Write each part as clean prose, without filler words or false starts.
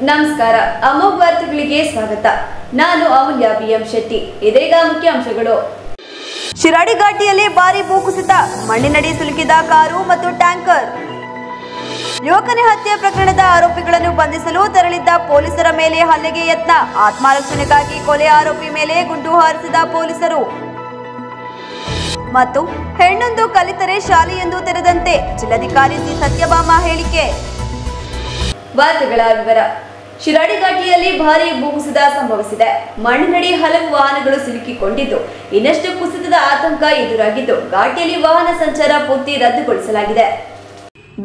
ನಮಸ್ಕಾರ ಅಮೋಘ ವಾರ್ತೆಗಳಿಗೆ ಸ್ವಾಗತ. ನಾನು ಅಮೂಲ್ಯ ಬಿಎಂ ಶೆಟ್ಟಿ. ಇದೀಗ ಮುಖ್ಯಾಂಶಗಳು. ಶಿರಾಡಿ ಘಾಟಿಯಲ್ಲಿ ಭಾರಿ ಭೂಕುಸಿತ, ಮಣ್ಣಿನಡಿ ಸಿಲುಕಿದ ಕಾರು ಮತ್ತು ಟ್ಯಾಂಕರ್. ಯುವಕನ ಹತ್ಯೆ ಪ್ರಕರಣದ ಆರೋಪಿಗಳನ್ನು ಬಂಧಿಸಲು ತೆರಳಿದ್ದ ಪೊಲೀಸರ ಮೇಲೆ ಹಲ್ಲೆಗೆ ಯತ್ನ, ಆತ್ಮರಕ್ಷಣೆಗಾಗಿ ಕೊಲೆ ಆರೋಪಿ ಮೇಲೆ ಗುಂಡು ಹಾರಿಸಿದ ಪೊಲೀಸರು. ಮತ್ತು ಹೆಣ್ಣೊಂದು ಕಲಿತರೆ ಶಾಲೆಯೊಂದು ತೆರೆದಂತೆ, ಜಿಲ್ಲಾಧಿಕಾರಿ ಸಿ ಸತ್ಯಭಾಮ ಹೇಳಿಕೆ. ವಾರ್ತೆಗಳ ವಿವರ. ಶಿರಾಡಿ ಘಾಟಿಯಲ್ಲಿ ಭಾರೀ ಭೂಕುಸಿತ ಸಂಭವಿಸಿದೆ. ಮಣ್ಣಿನಡಿ ಹಲವು ವಾಹನಗಳು ಸಿಲುಕಿಕೊಂಡಿದ್ದು, ಇನ್ನಷ್ಟು ಕುಸಿತದ ಆತಂಕ ಎದುರಾಗಿದ್ದು, ಘಾಟಿಯಲ್ಲಿ ವಾಹನ ಸಂಚಾರ ಪೂರ್ತಿ ರದ್ದುಗೊಳಿಸಲಾಗಿದೆ.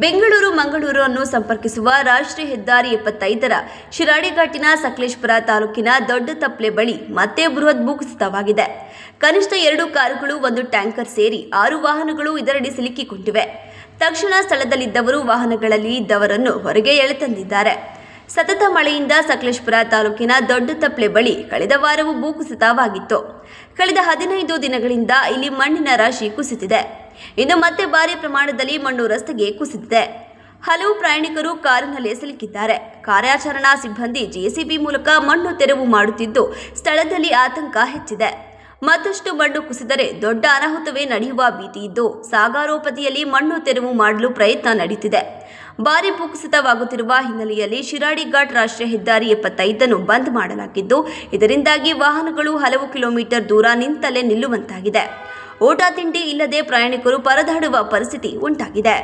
ಬೆಂಗಳೂರು ಮಂಗಳೂರು ಅನ್ನು ಸಂಪರ್ಕಿಸುವ ರಾಷ್ಟ್ರೀಯ ಹೆದ್ದಾರಿ 75ರ ಶಿರಾಡಿ ಘಾಟಿನ ಸಕಲೇಶಪುರ ತಾಲೂಕಿನ ದೊಡ್ಡ ತಪ್ಪಲೆ ಬಳಿ ಮತ್ತೆ ಬೃಹತ್ ಭೂಕುಸಿತವಾಗಿದೆ. ಕನಿಷ್ಠ 2 ಕಾರುಗಳು, 1 ಟ್ಯಾಂಕರ್ ಸೇರಿ 6 ವಾಹನಗಳು ಇದರಡಿ ಸಿಲುಕಿಕೊಂಡಿವೆ. ತಕ್ಷಣ ಸ್ಥಳದಲ್ಲಿದ್ದವರು ವಾಹನಗಳಲ್ಲಿ ಇದ್ದವರನ್ನು ಹೊರಗೆ ಎಳೆತಂದಿದ್ದಾರೆ. ಸತತ ಮಳೆಯಿಂದ ಸಕಲೇಶಪುರ ತಾಲೂಕಿನ ದೊಡ್ಡ ತಪ್ಪಲೆ ಬಳಿ ಕಳೆದ ವಾರವೂ ಭೂಕುಸಿತವಾಗಿತ್ತು. ಕಳೆದ 15 ದಿನಗಳಿಂದ ಇಲ್ಲಿ ಮಣ್ಣಿನ ರಾಶಿ ಕುಸಿದಿದೆ. ಇನ್ನು ಮತ್ತೆ ಭಾರಿ ಪ್ರಮಾಣದಲ್ಲಿ ಮಣ್ಣು ರಸ್ತೆಗೆ ಕುಸಿದಿದೆ. ಹಲವು ಪ್ರಯಾಣಿಕರು ಕಾರಿನಲ್ಲಿ ಸಿಲುಕಿದ್ದಾರೆ. ಕಾರ್ಯಾಚರಣಾ ಸಿಬ್ಬಂದಿ ಜೆಸಿಬಿ ಮೂಲಕ ಮಣ್ಣು ತೆರವು ಮಾಡುತ್ತಿದ್ದು, ಸ್ಥಳದಲ್ಲಿ ಆತಂಕ ಹೆಚ್ಚಿದೆ. ಮತ್ತಷ್ಟು ಮಣ್ಣು ಕುಸಿದರೆ ದೊಡ್ಡ ಅನಾಹುತವೇ ನಡೆಯುವ ಭೀತಿ ಇದ್ದು, ಸಾಗರೋಪತಿಯಲ್ಲಿ ಮಣ್ಣು ತೆರವು ಮಾಡಲು ಪ್ರಯತ್ನ ನಡೆಯುತ್ತಿದೆ. ಭಾರಿ ಭೂಕುಸಿತವಾಗುತ್ತಿರುವ ಹಿನ್ನೆಲೆಯಲ್ಲಿ ಶಿರಾಡಿ ಘಾಟ್ ರಾಷ್ಟ್ರೀಯ ಹೆದ್ದಾರಿ 75 ಬಂದ್ ಮಾಡಲಾಗಿದ್ದು, ಇದರಿಂದಾಗಿ ವಾಹನಗಳು ಹಲವು ಕಿಲೋಮೀಟರ್ ದೂರ ನಿಂತಲ್ಲೇ ನಿಲ್ಲುವಂತಾಗಿದೆ. ಊಟ ತಿಂಡಿ ಇಲ್ಲದೆ ಪ್ರಯಾಣಿಕರು ಪರದಾಡುವ ಪರಿಸ್ಥಿತಿ ಉಂಟಾಗಿದೆ.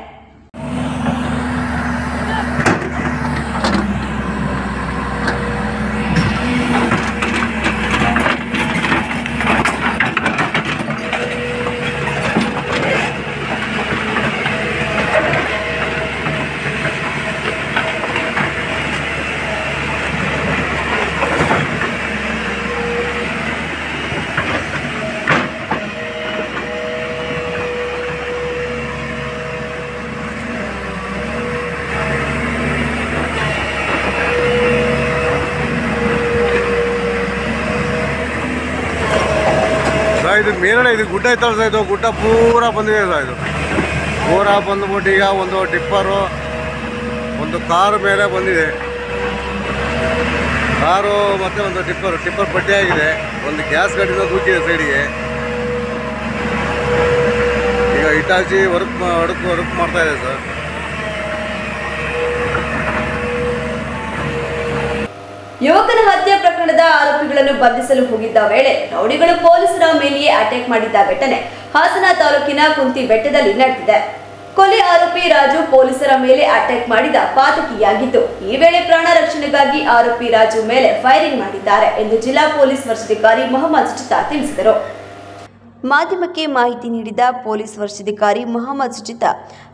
ಇದು ಮೇಲ್ಗಡೆ ಇದು ಗುಡ್ಡ ಇತ್ತಲ್ಲ ಸರ್, ಇದು ಗುಡ್ಡ ಪೂರಾ ಬಂದಿದೆ ಸರ್. ಇದು ಪೂರಾ ಬಂದ್ಬಿಟ್ಟು ಈಗ ಒಂದು ಟಿಪ್ಪರು, ಒಂದು ಕಾರು ಮೇಲೆ ಬಂದಿದೆ. ಕಾರು ಮತ್ತು ಒಂದು ಟಿಪ್ಪರ್ ಪಟ್ಟಿಯಾಗಿದೆ. ಒಂದು ಗ್ಯಾಸ್ ಗಾಡಿನ ದೂಕಿದೆ ಸೈಡಿಗೆ. ಈಗ ಹಿಟಾಚಿ ವರ್ಕ್ ಮಾಡ್ತಾ ಇದೆ ಸರ್. ಯುವಕನ ಹತ್ಯೆ ಪ್ರಕರಣದ ಆರೋಪಿಗಳನ್ನು ಬಂಧಿಸಲು ಹೋಗಿದ್ದ ವೇಳೆ ರೌಡಿಗಳು ಪೊಲೀಸರ ಮೇಲೆಯೇ ಅಟ್ಯಾಕ್ ಮಾಡಿದ್ದ ಘಟನೆ ಹಾಸನ ತಾಲೂಕಿನ ಕುಂತಿ ಬೆಟ್ಟದಲ್ಲಿ ನಡೆದಿದೆ. ಕೊಲೆ ಆರೋಪಿ ರಾಜು ಪೊಲೀಸರ ಮೇಲೆ ಅಟ್ಯಾಕ್ ಮಾಡಿದ ಪಾತಕಿಯಾಗಿದ್ದು, ಈ ವೇಳೆ ಪ್ರಾಣ ರಕ್ಷಣೆಗಾಗಿ ಆರೋಪಿ ರಾಜು ಮೇಲೆ ಫೈರಿಂಗ್ ಮಾಡಿದ್ದಾರೆ ಎಂದು ಜಿಲ್ಲಾ ಪೊಲೀಸ್ ವರಿಷ್ಠಾಧಿಕಾರಿ ಮೊಹಮ್ಮದ್ ಸುಚಿತಾ ತಿಳಿಸಿದರು. ಮಾಧ್ಯಮಕ್ಕೆ ಮಾಹಿತಿ ನೀಡಿದ ಪೊಲೀಸ್ ವರಿಷ್ಠಾಧಿಕಾರಿ ಮೊಹಮ್ಮದ್ ಸುಚಿತಾ,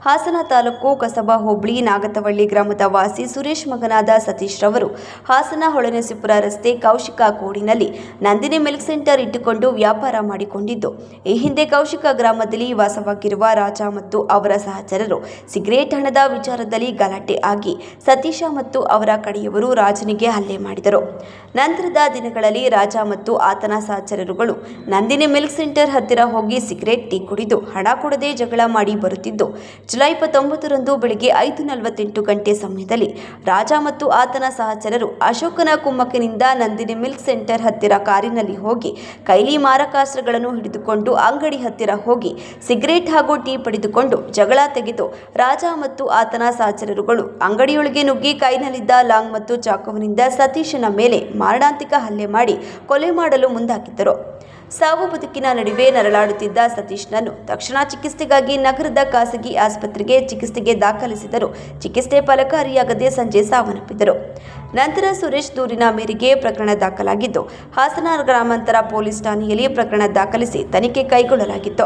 ಹಾಸನ ತಾಲೂಕು ಕಸಬಾ ಹೋಬಳಿ ನಾಗತವಳ್ಳಿ ಗ್ರಾಮದ ವಾಸಿ ಸುರೇಶ್ ಮಗನಾದ ಸತೀಶ್ ರವರು ಹಾಸನ ಹೊಳೆನರಸೀಪುರ ರಸ್ತೆ ಕೌಶಿಕ ಕೋಡಿನಲ್ಲಿ ನಂದಿನಿ ಮಿಲ್ಕ್ ಸೆಂಟರ್ ಇಟ್ಟುಕೊಂಡು ವ್ಯಾಪಾರ ಮಾಡಿಕೊಂಡಿದ್ದು, ಈ ಹಿಂದೆ ಕೌಶಿಕ ಗ್ರಾಮದಲ್ಲಿ ವಾಸವಾಗಿರುವ ರಾಜ ಮತ್ತು ಅವರ ಸಹಚರರು ಸಿಗರೇಟ್ ಹಣದ ವಿಚಾರದಲ್ಲಿ ಗಲಾಟೆ ಆಗಿ ಸತೀಶ ಮತ್ತು ಅವರ ಕಡೆಯವರು ರಾಜನಿಗೆ ಹಲ್ಲೆ ಮಾಡಿದರು. ನಂತರದ ದಿನಗಳಲ್ಲಿ ರಾಜ ಮತ್ತು ಆತನ ಸಹಚರರುಗಳು ನಂದಿನಿ ಮಿಲ್ಕ್ ಸೆಂಟರ್ ಹತ್ತಿರ ಹೋಗಿ ಸಿಗರೇಟ್ ಟೀ ಕುಡಿದು ಹಣ ಕೊಡದೆ ಜಗಳ ಮಾಡಿ ಬರುತ್ತಿದ್ದು, ಜುಲೈ 29ರಂದು ಬೆಳಗ್ಗೆ 5:48 ಗಂಟೆ ಸಮಯದಲ್ಲಿ ರಾಜ ಮತ್ತು ಆತನ ಸಹಚರರು ಅಶೋಕನ ಕುಮ್ಮಕ್ಕಿನಿಂದ ನಂದಿನಿ ಮಿಲ್ಕ್ ಸೆಂಟರ್ ಹತ್ತಿರ ಕಾರಿನಲ್ಲಿ ಹೋಗಿ ಕೈಲಿ ಮಾರಕಾಸ್ತ್ರಗಳನ್ನು ಹಿಡಿದುಕೊಂಡು ಅಂಗಡಿ ಹತ್ತಿರ ಹೋಗಿ ಸಿಗರೇಟ್ ಹಾಗೂ ಟೀ ಪಡೆದುಕೊಂಡು ಜಗಳ ತೆಗೆದು ರಾಜ ಮತ್ತು ಆತನ ಸಹಚರರುಗಳು ಅಂಗಡಿಯೊಳಗೆ ನುಗ್ಗಿ ಕೈನಲ್ಲಿದ್ದ ಲಾಂಗ್ ಮತ್ತು ಚಾಕುವಿನಿಂದ ಸತೀಶನ ಮೇಲೆ ಮಾರಣಾಂತಿಕ ಹಲ್ಲೆ ಮಾಡಿ ಕೊಲೆ ಮಾಡಲು ಮುಂದಾಗಿದ್ದರು. ಸಾವು ಬದುಕಿನ ನಡುವೆ ನರಳಾಡುತ್ತಿದ್ದ ಸತೀಶ್ನನ್ನು ತಕ್ಷಣ ಚಿಕಿತ್ಸೆಗಾಗಿ ನಗರದ ಖಾಸಗಿ ಆಸ್ಪತ್ರೆಗೆ ಚಿಕಿತ್ಸೆಗೆ ದಾಖಲಿಸಿದರು. ಚಿಕಿತ್ಸೆ ಫಲಕಾರಿಯಾಗದೆ ಸಂಜೆ ಸಾವನ್ನಪ್ಪಿದರು. ನಂತರ ಸುರೇಶ್ ದೂರಿನ ಮೇರೆಗೆ ಪ್ರಕರಣ ದಾಖಲಾಗಿದ್ದು, ಹಾಸನ ಗ್ರಾಮಾಂತರ ಪೊಲೀಸ್ ಠಾಣೆಯಲ್ಲಿ ಪ್ರಕರಣ ದಾಖಲಿಸಿ ತನಿಖೆ ಕೈಗೊಳ್ಳಲಾಗಿತ್ತು.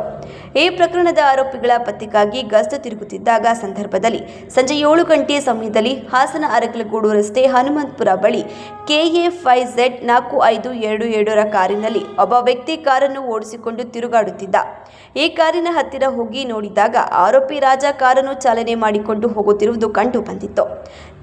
ಈ ಪ್ರಕರಣದ ಆರೋಪಿಗಳ ಪತ್ತೆಗಾಗಿ ಗಸ್ತು ತಿರುಗುತ್ತಿದ್ದಾಗ ಸಂದರ್ಭದಲ್ಲಿ ಸಂಜೆ 7 ಗಂಟೆ ಸಮಯದಲ್ಲಿ ಹಾಸನ ಅರಕಲಗೂಡು ರಸ್ತೆ ಹನುಮಂತಪುರ ಬಳಿ KA 5Z4527ರ ಕಾರಿನಲ್ಲಿ ಒಬ್ಬ ವ್ಯಕ್ತಿ ಕಾರನ್ನು ಓಡಿಸಿಕೊಂಡು ತಿರುಗಾಡುತ್ತಿದ್ದ. ಈ ಕಾರಿನ ಹತ್ತಿರ ಹೋಗಿ ನೋಡಿದಾಗ ಆರೋಪಿ ರಾಜ ಕಾರನ್ನು ಚಾಲನೆ ಮಾಡಿಕೊಂಡು ಹೋಗುತ್ತಿರುವುದು ಕಂಡು ಬಂದಿತ್ತು.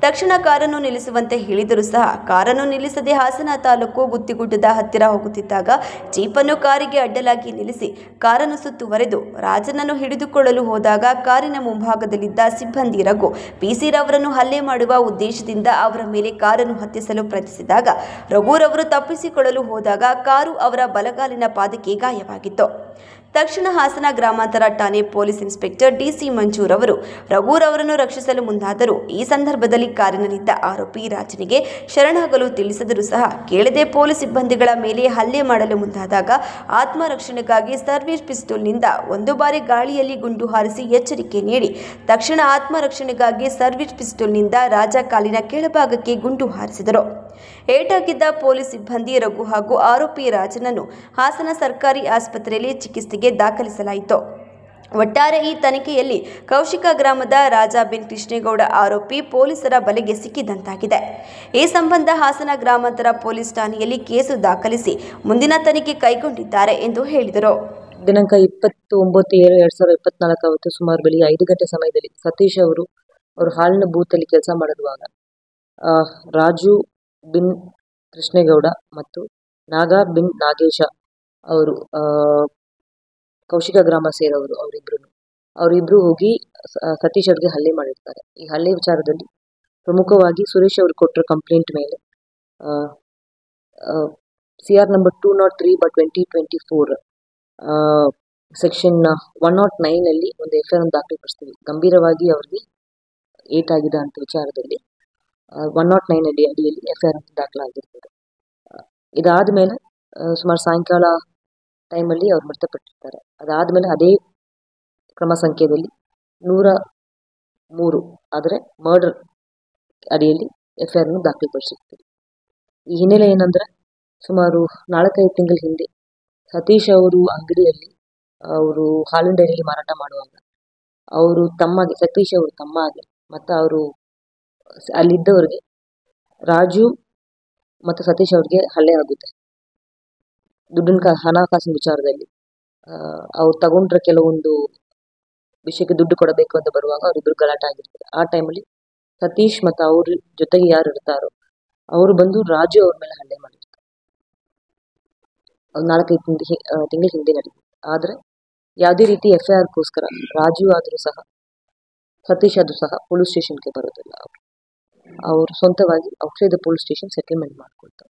ತಕ್ಷಣ ಕಾರನ್ನು ನಿಲ್ಲಿಸುವಂತೆ ಹೇಳಿದರೂ ಸಹ ಕಾರನ್ನು ನಿಲ್ಲಿಸದೆ ಹಾಸನ ತಾಲೂಕು ಗುತ್ತಿಗುಡ್ಡದ ಹತ್ತಿರ ಹೋಗುತ್ತಿದ್ದಾಗ ಜೀಪನ್ನು ಕಾರಿಗೆ ಅಡ್ಡಲಾಗಿ ನಿಲ್ಲಿಸಿ ಕಾರನ್ನು ಸುತ್ತುವರೆದು ರಾಜನನ್ನು ಹಿಡಿದುಕೊಳ್ಳಲು ಹೋದಾಗ ಕಾರಿನ ಮುಂಭಾಗದಲ್ಲಿದ್ದ ಸಿಬ್ಬಂದಿ ರಘು ಪಿಸಿ ರವರನ್ನು ಹಲ್ಲೆ ಮಾಡುವ ಉದ್ದೇಶದಿಂದ ಅವರ ಮೇಲೆ ಕಾರನ್ನು ಹತ್ತಿಸಲು ಪ್ರಯತ್ನಿಸಿದಾಗ ರಘುರವರು ತಪ್ಪಿಸಿಕೊಳ್ಳಲು ಹೋದಾಗ ಕಾರು ಅವರ ಬಲಗಾಲಿನ ಪಾದಕ್ಕೆ ಗಾಯವಾಗಿತ್ತು. ತಕ್ಷಣ ಹಾಸನ ಗ್ರಾಮಾಂತರ ಠಾಣೆ ಪೊಲೀಸ್ ಇನ್ಸ್ಪೆಕ್ಟರ್ ಡಿಸಿ ಮಂಜೂರ್ ಅವರು ರಘುರವರನ್ನು ರಕ್ಷಿಸಲು ಮುಂದಾದರು. ಈ ಸಂದರ್ಭದಲ್ಲಿ ಕಾರಿನಲ್ಲಿದ್ದ ಆರೋಪಿ ರಾಜನಿಗೆ ಶರಣಾಗಲು ತಿಳಿಸಿದರೂ ಸಹ ಕೇಳದೆ ಪೊಲೀಸ್ ಸಿಬ್ಬಂದಿಗಳ ಮೇಲೆ ಹಲ್ಲೆ ಮಾಡಲು ಮುಂದಾದಾಗ ಆತ್ಮರಕ್ಷಣೆಗಾಗಿ ಸರ್ವಿಸ್ ಪಿಸ್ತೂಲ್ನಿಂದ ಒಂದು ಬಾರಿ ಗಾಳಿಯಲ್ಲಿ ಗುಂಡು ಹಾರಿಸಿ ಎಚ್ಚರಿಕೆ ನೀಡಿ ತಕ್ಷಣ ಆತ್ಮರಕ್ಷಣೆಗಾಗಿ ಸರ್ವಿಸ್ ಪಿಸ್ತೂಲ್ನಿಂದ ರಾಜ ಕಾಲಿನ ಕೆಳಭಾಗಕ್ಕೆ ಗುಂಡು ಹಾರಿಸಿದರು. ಏಟಾಗಿದ್ದ ಪೊಲೀಸ್ ಸಿಬ್ಬಂದಿ ರಘು ಹಾಗೂ ಆರೋಪಿ ರಾಜನನ್ನು ಹಾಸನ ಸರ್ಕಾರಿ ಆಸ್ಪತ್ರೆಯಲ್ಲಿ ಚಿಕಿತ್ಸೆಗೆ ದಾಖಲಿಸಲಾಯಿತು. ಒಟ್ಟಾರೆ ಈ ತನಿಖೆಯಲ್ಲಿ ಕೌಶಿಕ ಗ್ರಾಮದ ರಾಜ ಬಿನ್ ಕೃಷ್ಣೇಗೌಡ ಆರೋಪಿ ಪೊಲೀಸರ ಬಲೆಗೆ ಸಿಕ್ಕಿದಂತಾಗಿದೆ. ಈ ಸಂಬಂಧ ಹಾಸನ ಗ್ರಾಮಾಂತರ ಪೊಲೀಸ್ ಠಾಣೆಯಲ್ಲಿ ಕೇಸು ದಾಖಲಿಸಿ ಮುಂದಿನ ತನಿಖೆ ಕೈಗೊಂಡಿದ್ದಾರೆ ಎಂದು ಹೇಳಿದರು. ದಿನಾಂಕ 29/7/2024 ಅವತ್ತು ಸುಮಾರು ಬೆಳಿಗ್ಗೆ 5 ಗಂಟೆ ಸಮಯದಲ್ಲಿ ಸತೀಶ್ ಅವರು ಹಾಲಿನ ಬೂತಲ್ಲಿ ಕೆಲಸ ಮಾಡಿರುವಾಗ ರಾಜು ಬಿನ್ ಕೃಷ್ಣೇಗೌಡ ಮತ್ತು ನಾಗಾ ಬಿನ್ ನಾಗೇಶ ಅವರು ಕೌಶಿಕ ಗ್ರಾಮ ಸೇರವರು ಅವರಿಬ್ರು ಹೋಗಿ ಸತೀಶ್ ಅವರಿಗೆ ಹಲ್ಲೆ ಮಾಡಿರ್ತಾರೆ. ಈ ಹಲ್ಲೆ ವಿಚಾರದಲ್ಲಿ ಪ್ರಮುಖವಾಗಿ ಸುರೇಶ್ ಅವರು ಕೊಟ್ಟರು ಕಂಪ್ಲೇಂಟ್ ಮೇಲೆ CR ನಂಬರ್ 203/2024 ಸೆಕ್ಷನ್ 109 ಅಲ್ಲಿ ಒಂದು FIR ದಾಖಲಿಪಡಿಸ್ತೀವಿ. ಗಂಭೀರವಾಗಿ ಅವರಿಗೆ ಏಟಾಗಿದೆ ಅಂತ ವಿಚಾರದಲ್ಲಿ 109 ಅಡಿಯಲ್ಲಿ FIR ದಾಖಲಾಗಿರ್ತದೆ. ಇದಾದ ಮೇಲೆ ಸುಮಾರು ಸಾಯಂಕಾಲ ಟೈಮಲ್ಲಿ ಅವ್ರು ಮೃತಪಟ್ಟಿರ್ತಾರೆ. ಅದಾದಮೇಲೆ ಅದೇ ಕ್ರಮ ಸಂಖ್ಯೆಯಲ್ಲಿ 103 ಆದರೆ ಮರ್ಡರ್ ಅಡಿಯಲ್ಲಿ FIR ದಾಖಲಿಪಡಿಸಿರ್ತೀವಿ. ಈ ಹಿನ್ನೆಲೆ ಏನಂದರೆ ಸುಮಾರು 4-5 ತಿಂಗಳ ಹಿಂದೆ ಸತೀಶ್ ಅವರು ಅಂಗಡಿಯಲ್ಲಿ ಅವರು ಹಾಲಿನ ಡೈರಿಯಲ್ಲಿ ಮಾರಾಟ ಮಾಡುವಾಗ ಸತೀಶ್ ಅವರು ತಮ್ಮಗೆ ಮತ್ತು ಅವರು ಅಲ್ಲಿದ್ದವರಿಗೆ ರಾಜು ಮತ್ತು ಸತೀಶ್ ಅವ್ರಿಗೆ ಹಲ್ಲೆ ಆಗುತ್ತೆ. ಹಣಕಾಸಿನ ವಿಚಾರದಲ್ಲಿ ಅವ್ರು ತಗೊಂಡ್ರೆ ಕೆಲವೊಂದು ವಿಷಯಕ್ಕೆ ದುಡ್ಡು ಕೊಡಬೇಕು ಅಂತ ಬರುವಾಗ ಅವರಿಬ್ಬರು ಗಲಾಟೆ ಆಗಿರ್ತಾರೆ. ಆ ಟೈಮಲ್ಲಿ ಸತೀಶ್ ಮತ್ತು ಅವ್ರ ಜೊತೆಗೆ ಯಾರು ಇರ್ತಾರೋ ಅವರು ಬಂದು ರಾಜು ಅವ್ರ ಮೇಲೆ ಹಲ್ಲೆ ಮಾಡಿರ್ತಾರೆ. ಒಂದು 4-5 ತಿಂಗಳ ಹಿಂದೆ ನಡೆದಿದೆ. ಆದರೆ ಯಾವುದೇ ರೀತಿ FIRಗೋಸ್ಕರ ರಾಜು ಆದರೂ ಸಹ ಸತೀಶ್ ಆದರೂ ಸಹ ಪೊಲೀಸ್ ಸ್ಟೇಷನ್ಗೆ ಬರೋದಿಲ್ಲ. ಅವರು ಸ್ವಂತವಾಗಿ ಔಷಧ ಪೊಲೀಸ್ ಸ್ಟೇಷನ್ ಸೆಟಲ್ಮೆಂಟ್ ಮಾಡ್ಕೊಳ್ತಾರೆ.